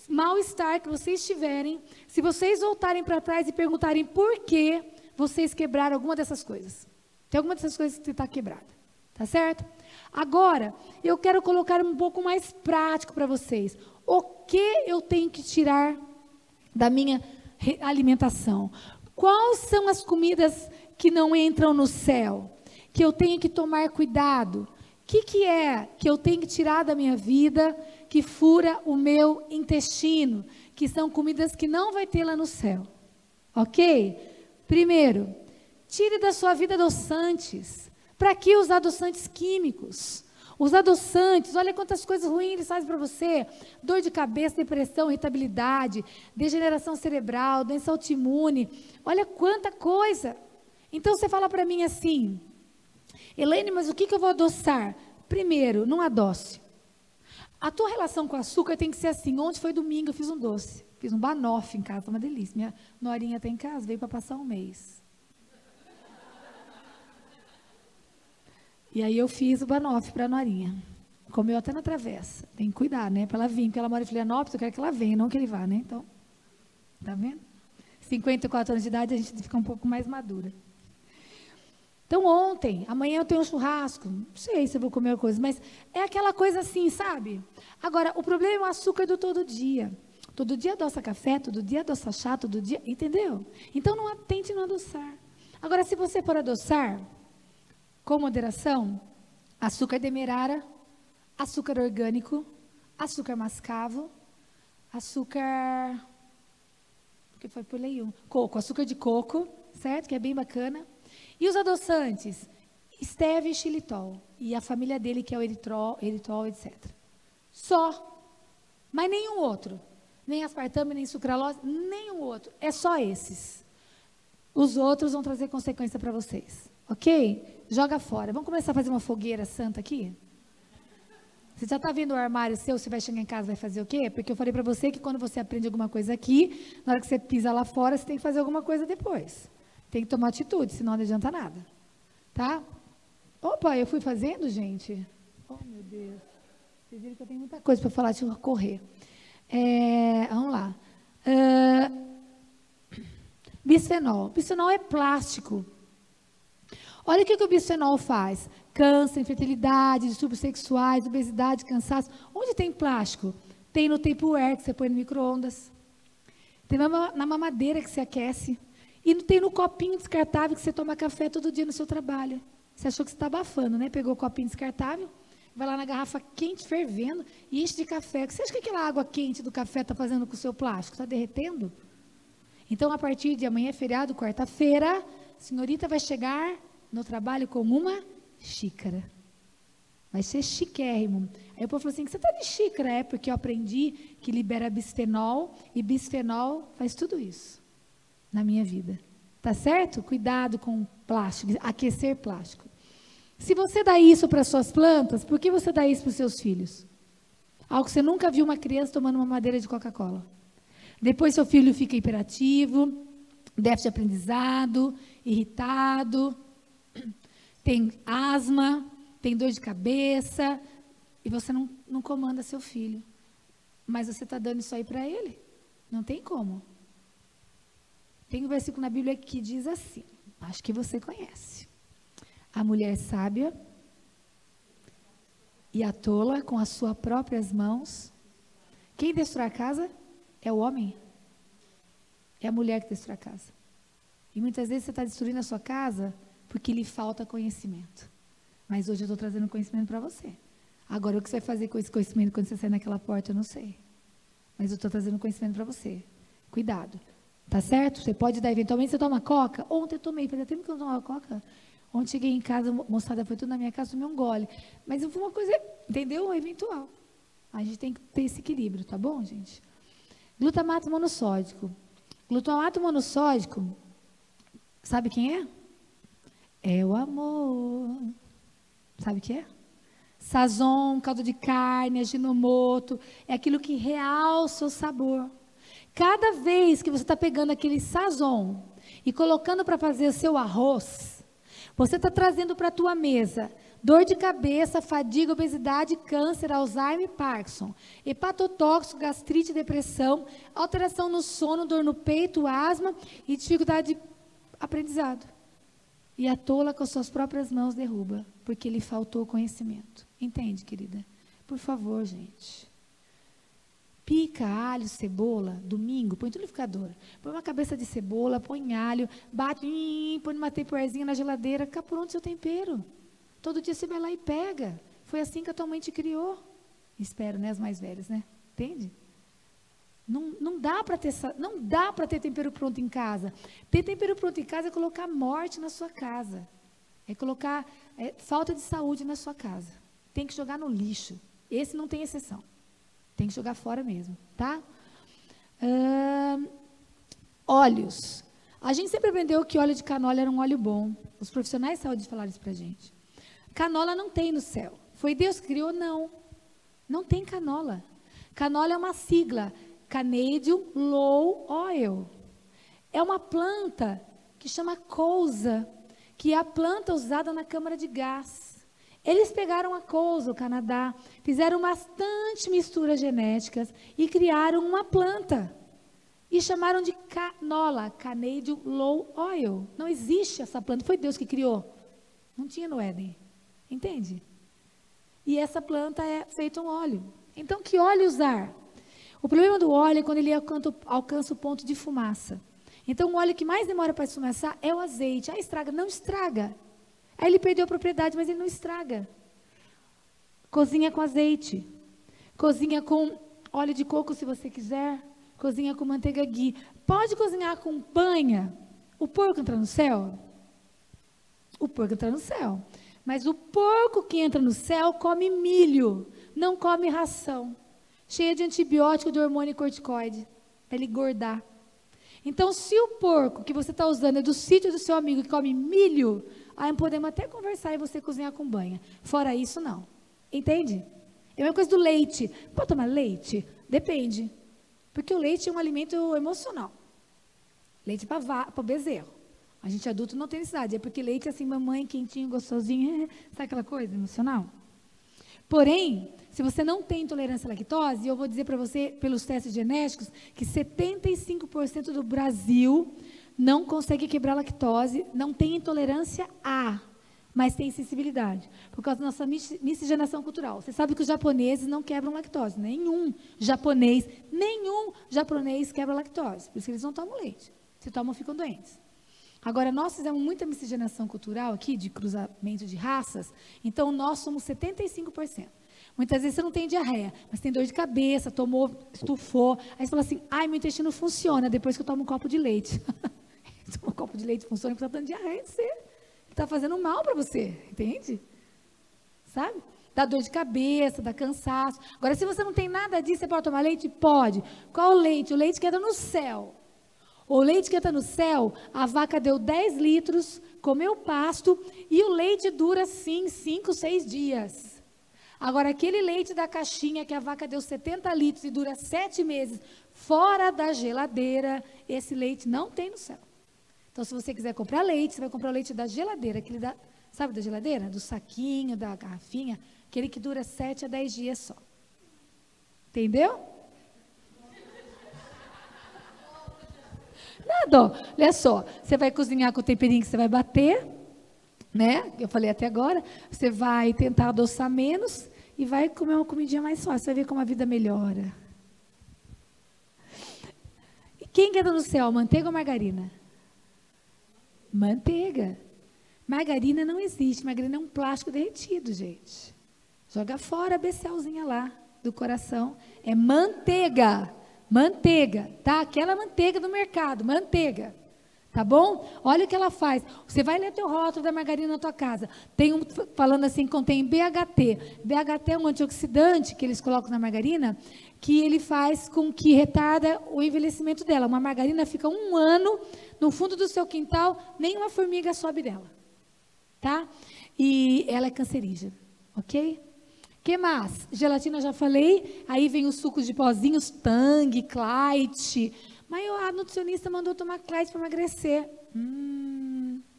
mal-estar que vocês tiverem, se vocês voltarem para trás e perguntarem por que vocês quebraram alguma dessas coisas. Tem alguma dessas coisas que está quebrada. Tá certo? Agora, eu quero colocar um pouco mais prático para vocês. O que eu tenho que tirar da minha alimentação? Quais são as comidas que não entram no céu? Que eu tenho que tomar cuidado? O que é que eu tenho que tirar da minha vida, que fura o meu intestino? Que são comidas que não vai ter lá no céu. Ok? Primeiro, tire da sua vida adoçantes. Para que os adoçantes químicos? Os adoçantes, olha quantas coisas ruins eles fazem para você. Dor de cabeça, depressão, irritabilidade, degeneração cerebral, doença autoimune. Olha quanta coisa. Então você fala para mim assim, Elaine, mas o que eu vou adoçar? Primeiro, não adoce. A tua relação com o açúcar tem que ser assim. Ontem foi domingo, eu fiz um doce. Fiz um banoffee em casa, uma delícia. Minha norinha está em casa, veio para passar um mês. E aí eu fiz o banoffee para a norinha. Comeu até na travessa. Tem que cuidar, né? Para ela vir, porque ela mora em Florianópolis, eu quero que ela venha, não que ele vá, né? Então, tá vendo? 54 anos de idade, a gente fica um pouco mais madura. Então, amanhã eu tenho um churrasco. Não sei se eu vou comer alguma coisa, mas é aquela coisa assim, sabe? Agora, o problema é o açúcar do todo dia. Todo dia adoça café, todo dia adoça chá, todo dia, entendeu? Então, tente não adoçar. Agora, se você for adoçar, com moderação, açúcar demerara, açúcar orgânico, açúcar mascavo, açúcar, porque foi por lei coco, açúcar de coco, certo? Que é bem bacana. E os adoçantes, stevia e xilitol, e a família dele que é o eritol, etc. Só, mas nenhum outro, nem aspartame, nem sucralose, nenhum outro, é só esses. Os outros vão trazer consequência para vocês, ok? Joga fora. Vamos começar a fazer uma fogueira santa aqui? Você já está vendo o armário seu, você vai chegar em casa e vai fazer o quê? Porque eu falei para você que quando você aprende alguma coisa aqui, na hora que você pisa lá fora, você tem que fazer alguma coisa depois. Tem que tomar atitude, senão não adianta nada. Tá? Opa, eu fui fazendo, gente? Oh, meu Deus. Vocês viram que eu tenho muita coisa para falar, deixa eu correr. Vamos lá. Bisfenol. Bisfenol é plástico. Olha o que o bisfenol faz. Câncer, infertilidade, distúrbios sexuais, obesidade, cansaço. Onde tem plástico? Tem no Tupperware, que você põe no micro-ondas. Tem na mamadeira que você aquece. E tem no copinho descartável que você toma café todo dia no seu trabalho. Você achou que você está abafando, né? Pegou o copinho descartável, vai lá na garrafa quente, fervendo, e enche de café. Você acha que aquela água quente do café está fazendo com o seu plástico? Está derretendo? Então, a partir de amanhã, feriado, quarta-feira, a senhorita vai chegar no trabalho com uma xícara. Vai ser chiquérrimo. Aí o povo falou assim, você está de xícara? É porque eu aprendi que libera bisfenol, e bisfenol faz tudo isso na minha vida. Tá certo? Cuidado com plástico, aquecer plástico. Se você dá isso para suas plantas, por que você dá isso para os seus filhos? Algo que você nunca viu uma criança tomando uma madeira de Coca-Cola. Depois seu filho fica hiperativo, déficit de aprendizado, irritado, tem asma, tem dor de cabeça, e você não comanda seu filho. Mas você está dando isso aí para ele? Não tem como. Tem um versículo na Bíblia que diz assim, acho que você conhece. A mulher sábia e a tola com as suas próprias mãos. Quem destrói a casa é o homem. É a mulher que destrói a casa. E muitas vezes você está destruindo a sua casa porque lhe falta conhecimento. Mas hoje eu estou trazendo conhecimento para você. Agora, o que você vai fazer com esse conhecimento quando você sair naquela porta, eu não sei. Mas eu estou trazendo conhecimento para você. Cuidado. Tá certo? Você pode dar, eventualmente, você toma coca? Ontem eu tomei, fazia tempo que eu não tomava coca. Ontem cheguei em casa, moçada, foi tudo na minha casa, tomei um gole. Mas foi uma coisa, entendeu? Eventual. A gente tem que ter esse equilíbrio, tá bom, gente? Glutamato monossódico. Glutamato monossódico, sabe quem é? É o amor. Sabe o que é? Sazon, caldo de carne, aginomoto, é aquilo que realça o sabor. Cada vez que você está pegando aquele sazon e colocando para fazer o seu arroz, você está trazendo para a tua mesa dor de cabeça, fadiga, obesidade, câncer, Alzheimer, Parkinson, hepatotóxico, gastrite, depressão, alteração no sono, dor no peito, asma e dificuldade de aprendizado. E a tola com as suas próprias mãos derruba, porque lhe faltou conhecimento. Entende, querida? Por favor, gente. Pica, alho, cebola, domingo, põe tudo no liquidificador. Põe uma cabeça de cebola, põe alho, bate, põe numa temperzinha na geladeira, fica pronto o seu tempero. Todo dia você vai lá e pega. Foi assim que a tua mãe te criou. Espero, né, as mais velhas, né? Entende? Não dá para ter tempero pronto em casa. Ter tempero pronto em casa é colocar morte na sua casa. É colocar falta de saúde na sua casa. Tem que jogar no lixo. Esse não tem exceção. Tem que jogar fora mesmo, tá? Óleos. A gente sempre aprendeu que óleo de canola era um óleo bom. Os profissionais de saúde falaram isso pra gente. Canola não tem no céu. Foi Deus que criou? Não. Não tem canola. Canola é uma sigla. Canadian Low Oil. É uma planta que chama colza, que é a planta usada na câmara de gás. Eles pegaram a colza, o Canadá, fizeram bastante misturas genéticas e criaram uma planta. E chamaram de canola, Canadian Low Oil. Não existe essa planta, foi Deus que criou. Não tinha no Éden. Entende? E essa planta é feita um óleo. Então, que óleo usar? O problema do óleo é quando ele alcança o ponto de fumaça. Então, o óleo que mais demora para esfumaçar é o azeite. Ah, estraga? Não estraga. Aí ele perdeu a propriedade, mas ele não estraga. Cozinha com azeite. Cozinha com óleo de coco, se você quiser. Cozinha com manteiga ghee. Pode cozinhar com banha. O porco entra no céu? O porco entra no céu. Mas o porco que entra no céu come milho, não come ração. Cheia de antibiótico, de hormônio corticoide, para ele engordar. Então, se o porco que você está usando é do sítio do seu amigo que come milho, aí podemos até conversar e você cozinhar com banha. Fora isso, não. Entende? É a mesma coisa do leite. Pode tomar leite? Depende. Porque o leite é um alimento emocional. Leite para o bezerro. A gente adulto não tem necessidade. É porque leite é assim, mamãe, quentinho, gostosinho. Sabe aquela coisa emocional? Porém, se você não tem intolerância à lactose, eu vou dizer para você, pelos testes genéticos, que 75% do Brasil não consegue quebrar a lactose, não tem intolerância a, mas tem sensibilidade, por causa da nossa miscigenação cultural. Você sabe que os japoneses não quebram lactose, nenhum japonês quebra lactose, por isso que eles não tomam leite. Se tomam, ficam doentes. Agora, nós fizemos muita miscigenação cultural aqui, de cruzamento de raças, então nós somos 75%. Muitas vezes você não tem diarreia, mas tem dor de cabeça, tomou, estufou, aí você fala assim, ai, meu intestino funciona depois que eu tomo um copo de leite. Um copo de leite funciona porque está dando diarreia em você. Está fazendo mal para você, entende? Sabe? Dá dor de cabeça, dá cansaço. Agora, se você não tem nada disso, você pode tomar leite? Pode. Qual o leite? O leite que entra no céu. O leite que entra no céu, a vaca deu 10 litros, comeu pasto, e o leite dura, sim, 5, 6 dias. Agora, aquele leite da caixinha que a vaca deu 70 litros e dura 7 meses, fora da geladeira, esse leite não tem no céu. Então, se você quiser comprar leite, você vai comprar o leite da geladeira, aquele da, sabe da geladeira? Do saquinho, da garrafinha, aquele que dura 7 a 10 dias só. Entendeu? Nada, ó. Olha só, você vai cozinhar com o temperinho que você vai bater, né? Eu falei até agora, você vai tentar adoçar menos e vai comer uma comidinha mais fácil, você vai ver como a vida melhora. E quem que entra no céu, manteiga ou margarina? Manteiga. Margarina não existe, margarina é um plástico derretido, gente. Joga fora a becelzinha lá do coração, é manteiga. Manteiga, tá? Aquela manteiga do mercado, manteiga, tá bom? Olha o que ela faz. Você vai ler teu rótulo da margarina na tua casa. Tem um falando assim, contém BHT. BHT é um antioxidante que eles colocam na margarina, que ele faz com que retarda o envelhecimento dela. Uma margarina fica 1 ano no fundo do seu quintal, nenhuma formiga sobe dela, tá? E ela é cancerígena, ok? Que mais? Gelatina, já falei. Aí vem os sucos de pozinhos, Tang, Clyde. Mas a nutricionista mandou tomar Clyde para emagrecer.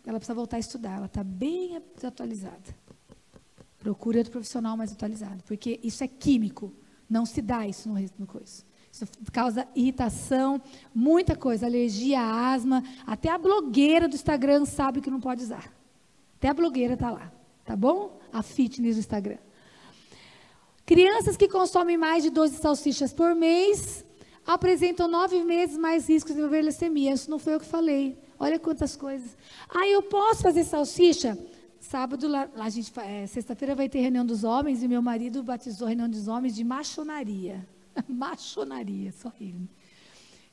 Ela precisa voltar a estudar. Ela está bem desatualizada. Procure outro profissional mais atualizado. Porque isso é químico. Não se dá isso no coisa. Isso causa irritação, muita coisa. Alergia, asma. Até a blogueira do Instagram sabe que não pode usar. Até a blogueira está lá. Tá bom? A fitness do Instagram. Crianças que consomem mais de 12 salsichas por mês apresentam 9 vezes mais riscos de desenvolver leucemia. Isso não foi eu que falei. Olha quantas coisas. Eu posso fazer salsicha? Sábado, a gente, sexta-feira vai ter reunião dos homens e meu marido batizou a reunião dos homens de machonaria. Machonaria, só ele.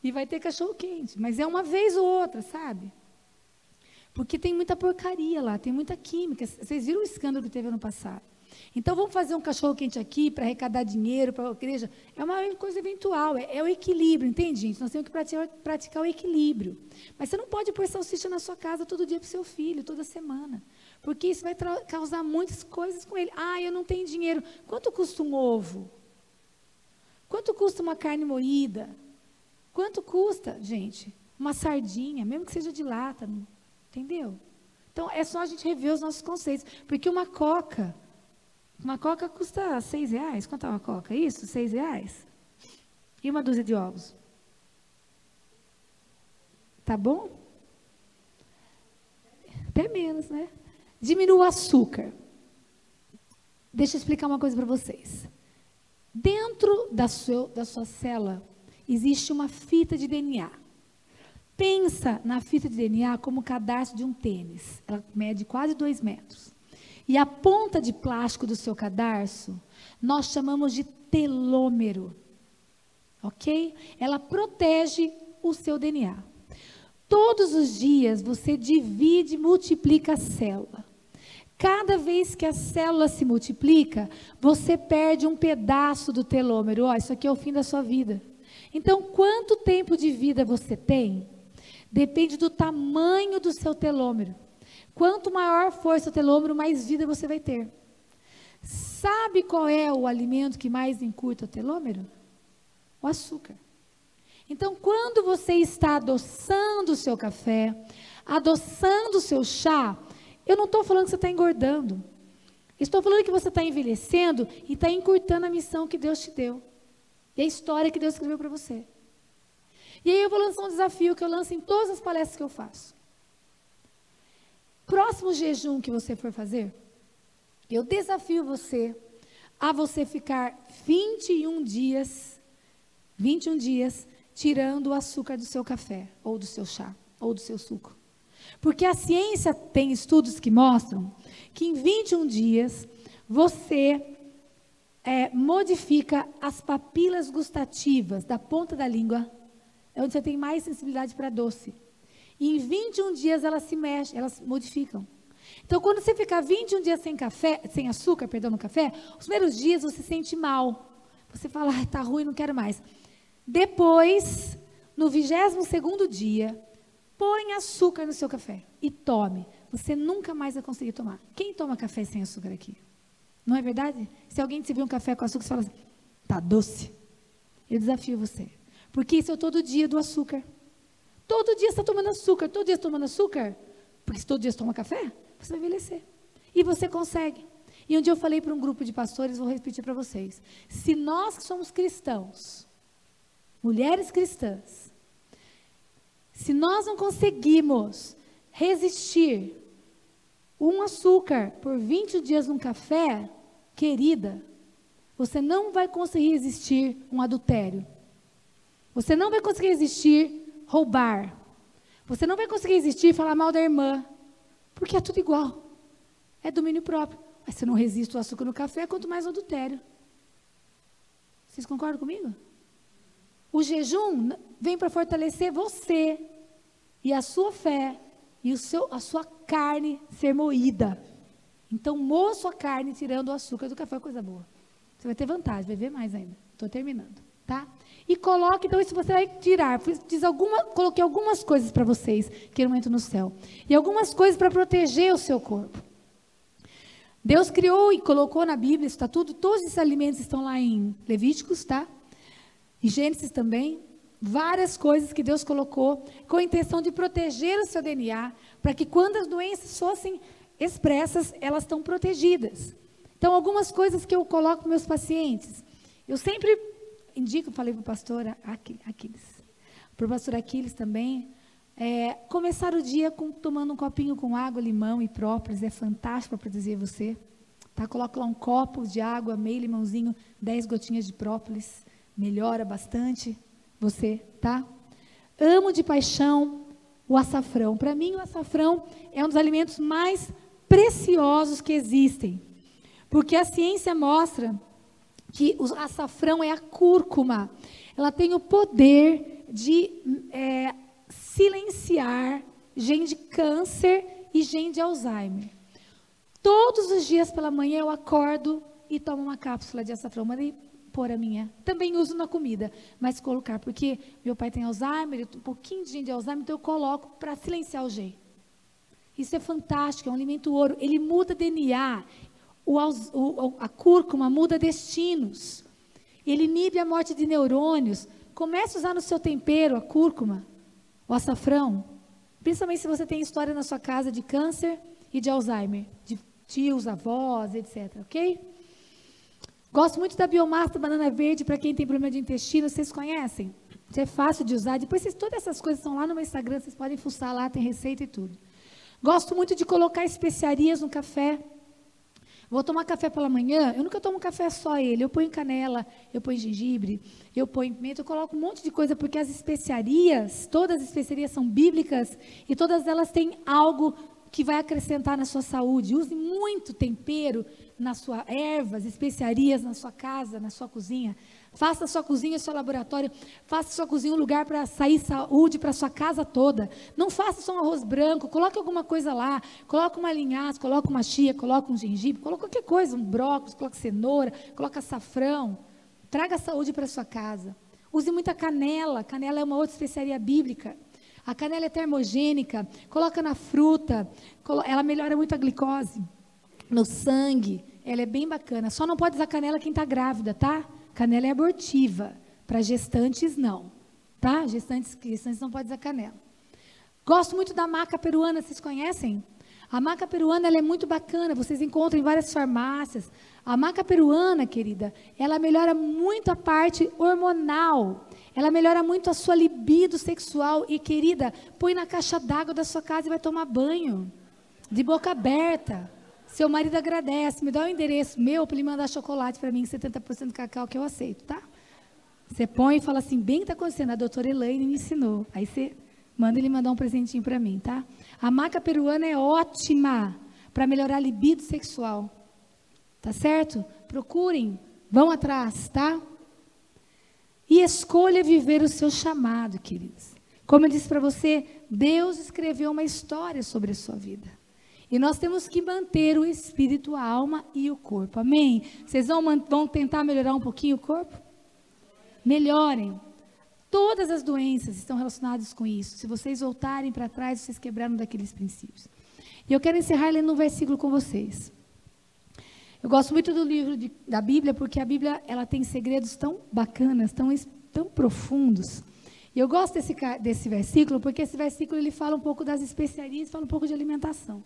E vai ter cachorro-quente, mas é uma vez ou outra, sabe? Porque tem muita porcaria lá, tem muita química. Vocês viram o escândalo que teve ano passado? Então, vamos fazer um cachorro-quente aqui para arrecadar dinheiro para a igreja. É uma coisa eventual, é o equilíbrio, entende, gente? Nós temos que praticar o equilíbrio. Mas você não pode pôr salsicha na sua casa todo dia para o seu filho, toda semana. Porque isso vai causar muitas coisas com ele. Eu não tenho dinheiro. Quanto custa um ovo? Quanto custa uma carne moída? Quanto custa, gente, uma sardinha, mesmo que seja de lata, entendeu? Então, é só a gente rever os nossos conceitos. Porque uma coca custa R$6. Quanto é uma coca? Isso, R$6? E uma dúzia de ovos? Tá bom? Até menos, né? Diminua o açúcar. Deixa eu explicar uma coisa para vocês. Dentro da sua célula, existe uma fita de DNA. Pensa na fita de DNA como o cadarço de um tênis. Ela mede quase 2 metros. E a ponta de plástico do seu cadarço, nós chamamos de telômero. Ok? Ela protege o seu DNA. Todos os dias, você divide e multiplica a célula. Cada vez que a célula se multiplica, você perde um pedaço do telômero. Isso aqui é o fim da sua vida. Então, quanto tempo de vida você tem? Depende do tamanho do seu telômero. Quanto maior for seu telômero, mais vida você vai ter. Sabe qual é o alimento que mais encurta o telômero? O açúcar. Então, quando você está adoçando o seu café, adoçando o seu chá, eu não estou falando que você está engordando. Estou falando que você está envelhecendo e está encurtando a missão que Deus te deu. E a história que Deus escreveu para você. E aí eu vou lançar um desafio que eu lanço em todas as palestras que eu faço. Próximo jejum que você for fazer, eu desafio você a você ficar 21 dias tirando o açúcar do seu café, ou do seu chá, ou do seu suco. Porque a ciência tem estudos que mostram que em 21 dias você modifica as papilas gustativas da ponta da língua, é onde você tem mais sensibilidade para doce. E em 21 dias elas se mexem, elas modificam. Então, quando você ficar 21 dias sem açúcar, no café, os primeiros dias você se sente mal. Você fala, está ruim, não quero mais. Depois, no 22º dia, põe açúcar no seu café e tome. Você nunca mais vai conseguir tomar. Quem toma café sem açúcar aqui? Não é verdade? Se alguém te servir um café com açúcar, você fala assim, está doce. Eu desafio você. Porque isso é todo dia do açúcar. Todo dia você está tomando açúcar. Todo dia você está tomando açúcar. Porque se todo dia você toma café, você vai envelhecer. E você consegue. E um dia eu falei para um grupo de pastores, vou repetir para vocês. Se nós que somos cristãos, mulheres cristãs, se nós não conseguimos resistir um açúcar por 20 dias num café, querida, você não vai conseguir resistir um adultério. Você não vai conseguir resistir roubar. Você não vai conseguir resistir falar mal da irmã. Porque é tudo igual. É domínio próprio. Mas você não resiste o açúcar no café, quanto mais o adultério. Vocês concordam comigo? O jejum vem para fortalecer você e a sua fé e a sua carne ser moída. Então, moa a sua carne tirando o açúcar do café, coisa boa. Você vai ter vantagem, vai ver mais ainda. Estou terminando, tá? E coloque, então, isso você vai tirar. Coloquei algumas coisas para vocês que não entram no céu. E algumas coisas para proteger o seu corpo. Deus criou e colocou na Bíblia, isso está tudo, todos esses alimentos estão lá em Levíticos, tá? Em Gênesis também. Várias coisas que Deus colocou com a intenção de proteger o seu DNA, para que quando as doenças fossem expressas, elas estão protegidas. Então, algumas coisas que eu coloco para meus pacientes, eu sempre indico, falei para o pastor Aquiles, para o pastor Aquiles também, começar o dia tomando um copinho com água, limão e própolis, é fantástico para proteger você. Tá? Coloca lá um copo de água, meio limãozinho, 10 gotinhas de própolis, melhora bastante você, tá? Amo de paixão o açafrão. Para mim, o açafrão é um dos alimentos mais preciosos que existem, porque a ciência mostra que o açafrão é a cúrcuma. Ela tem o poder de silenciar gene de câncer e gene de Alzheimer. Todos os dias pela manhã eu acordo e tomo uma cápsula de açafrão. Mandei pôr a minha. Também uso na comida, mas colocar, porque meu pai tem Alzheimer, eu tenho um pouquinho de gene de Alzheimer, então eu coloco para silenciar o gene. Isso é fantástico, é um alimento ouro. Ele muda DNA. A cúrcuma muda destinos. Ele inibe a morte de neurônios. Comece a usar no seu tempero a cúrcuma, o açafrão, principalmente se você tem história na sua casa de câncer e de Alzheimer, de tios, avós, etc, ok? Gosto muito da biomassa da banana verde para quem tem problema de intestino, vocês conhecem? Isso é fácil de usar, depois todas essas coisas estão lá no meu Instagram, vocês podem fuçar lá, tem receita e tudo. Gosto muito de colocar especiarias no café. Vou tomar café pela manhã, eu nunca tomo café só ele, eu ponho canela, eu ponho gengibre, eu ponho pimenta, eu coloco um monte de coisa, porque as especiarias, todas as especiarias são bíblicas, e todas elas têm algo que vai acrescentar na sua saúde. Use muito tempero nas suas ervas, especiarias na sua casa, na sua cozinha. Faça a sua cozinha, seu laboratório, faça a sua cozinha um lugar para sair saúde para a sua casa toda. Não faça só um arroz branco, coloque alguma coisa lá, coloque uma linhaça, coloque uma chia, coloque um gengibre, coloque qualquer coisa, um brócolis, coloque cenoura, coloque açafrão. Traga saúde para a sua casa. Use muita canela, canela é uma outra especiaria bíblica. A canela é termogênica, coloca na fruta, ela melhora muito a glicose no sangue, ela é bem bacana. Só não pode usar canela quem está grávida, tá? Canela é abortiva, para gestantes não, tá? Gestantes não podem usar canela. Gosto muito da maca peruana, vocês conhecem? A maca peruana ela é muito bacana, vocês encontram em várias farmácias. A maca peruana, querida, ela melhora muito a parte hormonal, ela melhora muito a sua libido sexual. E, querida, põe na caixa d'água da sua casa e vai tomar banho, de boca aberta. Seu marido agradece, me dá o endereço meu para ele mandar chocolate para mim, 70% de cacau, que eu aceito, tá? Você põe e fala assim, bem que está acontecendo, a doutora Elaine me ensinou. Aí você manda ele mandar um presentinho para mim, tá? A maca peruana é ótima para melhorar a libido sexual, tá certo? Procurem, vão atrás, tá? E escolha viver o seu chamado, queridos. Como eu disse para você, Deus escreveu uma história sobre a sua vida. E nós temos que manter o espírito, a alma e o corpo. Amém? Vocês vão tentar melhorar um pouquinho o corpo? Melhorem. Todas as doenças estão relacionadas com isso. Se vocês voltarem para trás, vocês quebraram daqueles princípios. E eu quero encerrar lendo um versículo com vocês. Eu gosto muito do livro da Bíblia, porque a Bíblia ela tem segredos tão bacanas, tão profundos. E eu gosto desse versículo, porque esse versículo ele fala um pouco das especiarias, fala um pouco de alimentação.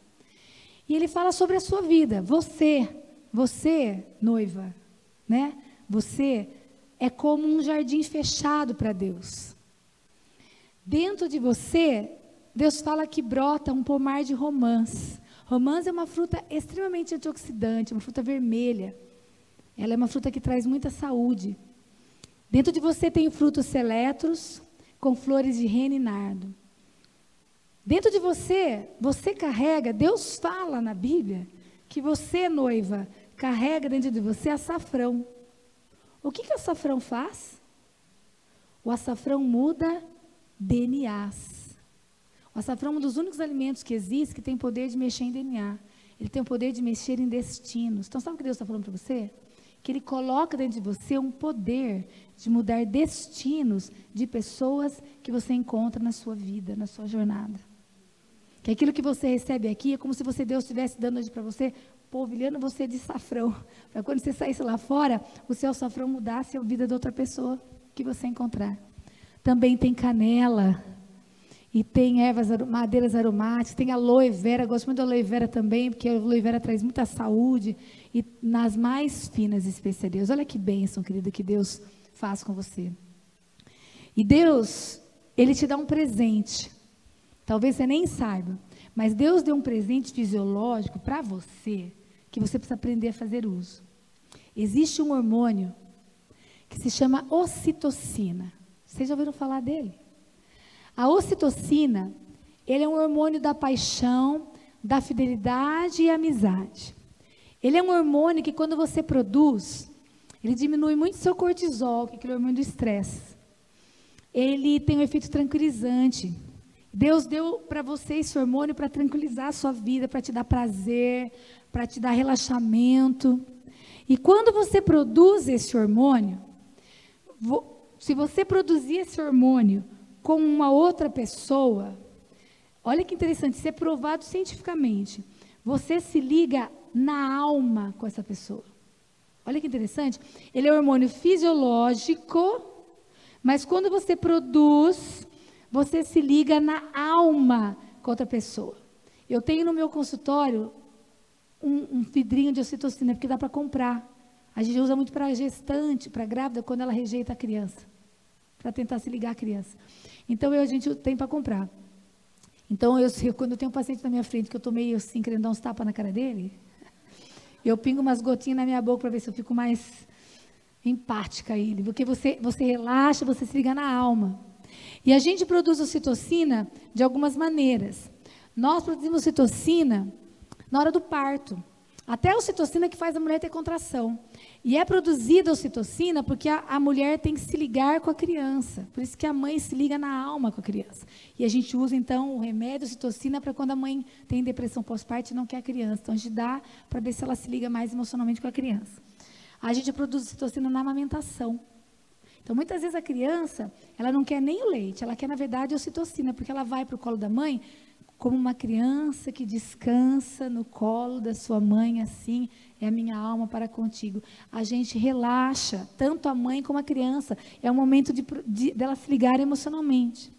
E ele fala sobre a sua vida. Você, noiva, né? Você é como um jardim fechado para Deus. Dentro de você, Deus fala que brota um pomar de romãs. Romãs é uma fruta extremamente antioxidante, uma fruta vermelha. Ela é uma fruta que traz muita saúde. Dentro de você tem frutos seletros, com flores de rena e nardo. Dentro de você carrega, Deus fala na Bíblia, que você, noiva, carrega dentro de você açafrão. O que o açafrão faz? O açafrão muda DNAs. O açafrão é um dos únicos alimentos que existe que tem poder de mexer em DNA. Ele tem o poder de mexer em destinos. Então, sabe o que Deus está falando para você? Que Ele coloca dentro de você um poder de mudar destinos de pessoas que você encontra na sua vida, na sua jornada. Que aquilo que você recebe aqui é como se Deus estivesse dando hoje para você polvilhando você de açafrão, para quando você saísse lá fora, o seu açafrão mudasse a vida da outra pessoa que você encontrar. Também tem canela, e tem ervas, madeiras aromáticas, tem aloe vera, gosto muito da aloe vera também, porque a aloe vera traz muita saúde, e nas mais finas especiarias. Olha que bênção, querida, que Deus faz com você. E Deus, Ele te dá um presente, talvez você nem saiba, mas Deus deu um presente fisiológico para você, que você precisa aprender a fazer uso. Existe um hormônio que se chama ocitocina. Vocês já ouviram falar dele? A ocitocina, ele é um hormônio da paixão, da fidelidade e amizade. Ele é um hormônio que quando você produz, ele diminui muito seu cortisol, que é aquele hormônio do estresse. Ele tem um efeito tranquilizante. Deus deu para você esse hormônio para tranquilizar a sua vida, para te dar prazer, para te dar relaxamento. E quando você produz esse hormônio, se você produzir esse hormônio com uma outra pessoa, olha que interessante, isso é provado cientificamente. Você se liga na alma com essa pessoa. Olha que interessante. Ele é um hormônio fisiológico, mas quando você produz, você se liga na alma com outra pessoa. Eu tenho no meu consultório um vidrinho de ocitocina, porque dá para comprar. A gente usa muito para gestante, para grávida, quando ela rejeita a criança, para tentar se ligar à criança. Então, a gente tem para comprar. Então, quando eu tenho um paciente na minha frente, que eu estou meio assim, querendo dar uns tapas na cara dele, eu pingo umas gotinhas na minha boca para ver se eu fico mais empática a ele. Porque você relaxa, você se liga na alma. E a gente produz ocitocina de algumas maneiras. Nós produzimos ocitocina na hora do parto. Até a ocitocina que faz a mulher ter contração. E é produzida a ocitocina porque a mulher tem que se ligar com a criança. Por isso que a mãe se liga na alma com a criança. E a gente usa, então, o remédio ocitocina para quando a mãe tem depressão pós-parto e não quer a criança. Então, a gente dá para ver se ela se liga mais emocionalmente com a criança. A gente produz ocitocina na amamentação. Então, muitas vezes a criança, ela não quer nem o leite, ela quer, na verdade, a ocitocina, porque ela vai para o colo da mãe como uma criança que descansa no colo da sua mãe, assim, é a minha alma para contigo. A gente relaxa, tanto a mãe como a criança. É o momento dela se ligar emocionalmente.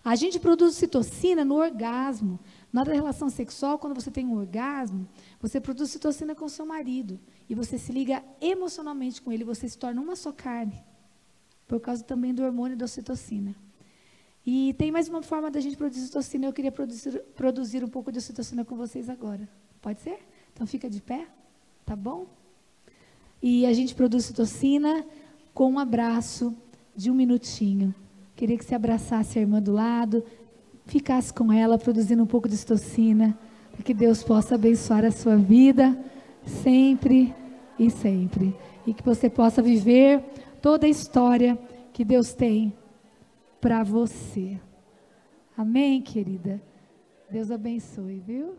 A gente produz ocitocina no orgasmo. Na hora da relação sexual, quando você tem um orgasmo, você produz ocitocina com o seu marido. E você se liga emocionalmente com ele, você se torna uma só carne. Por causa também do hormônio da ocitocina. E tem mais uma forma da gente produzir ocitocina. Eu queria produzir um pouco de ocitocina com vocês agora. Pode ser? Então fica de pé, tá bom? E a gente produz ocitocina com um abraço de 1 minutinho. Queria que você abraçasse a irmã do lado, ficasse com ela, produzindo um pouco de ocitocina, para que Deus possa abençoar a sua vida, sempre e sempre. E que você possa viver toda a história que Deus tem para você. Amém, querida? Deus abençoe, viu?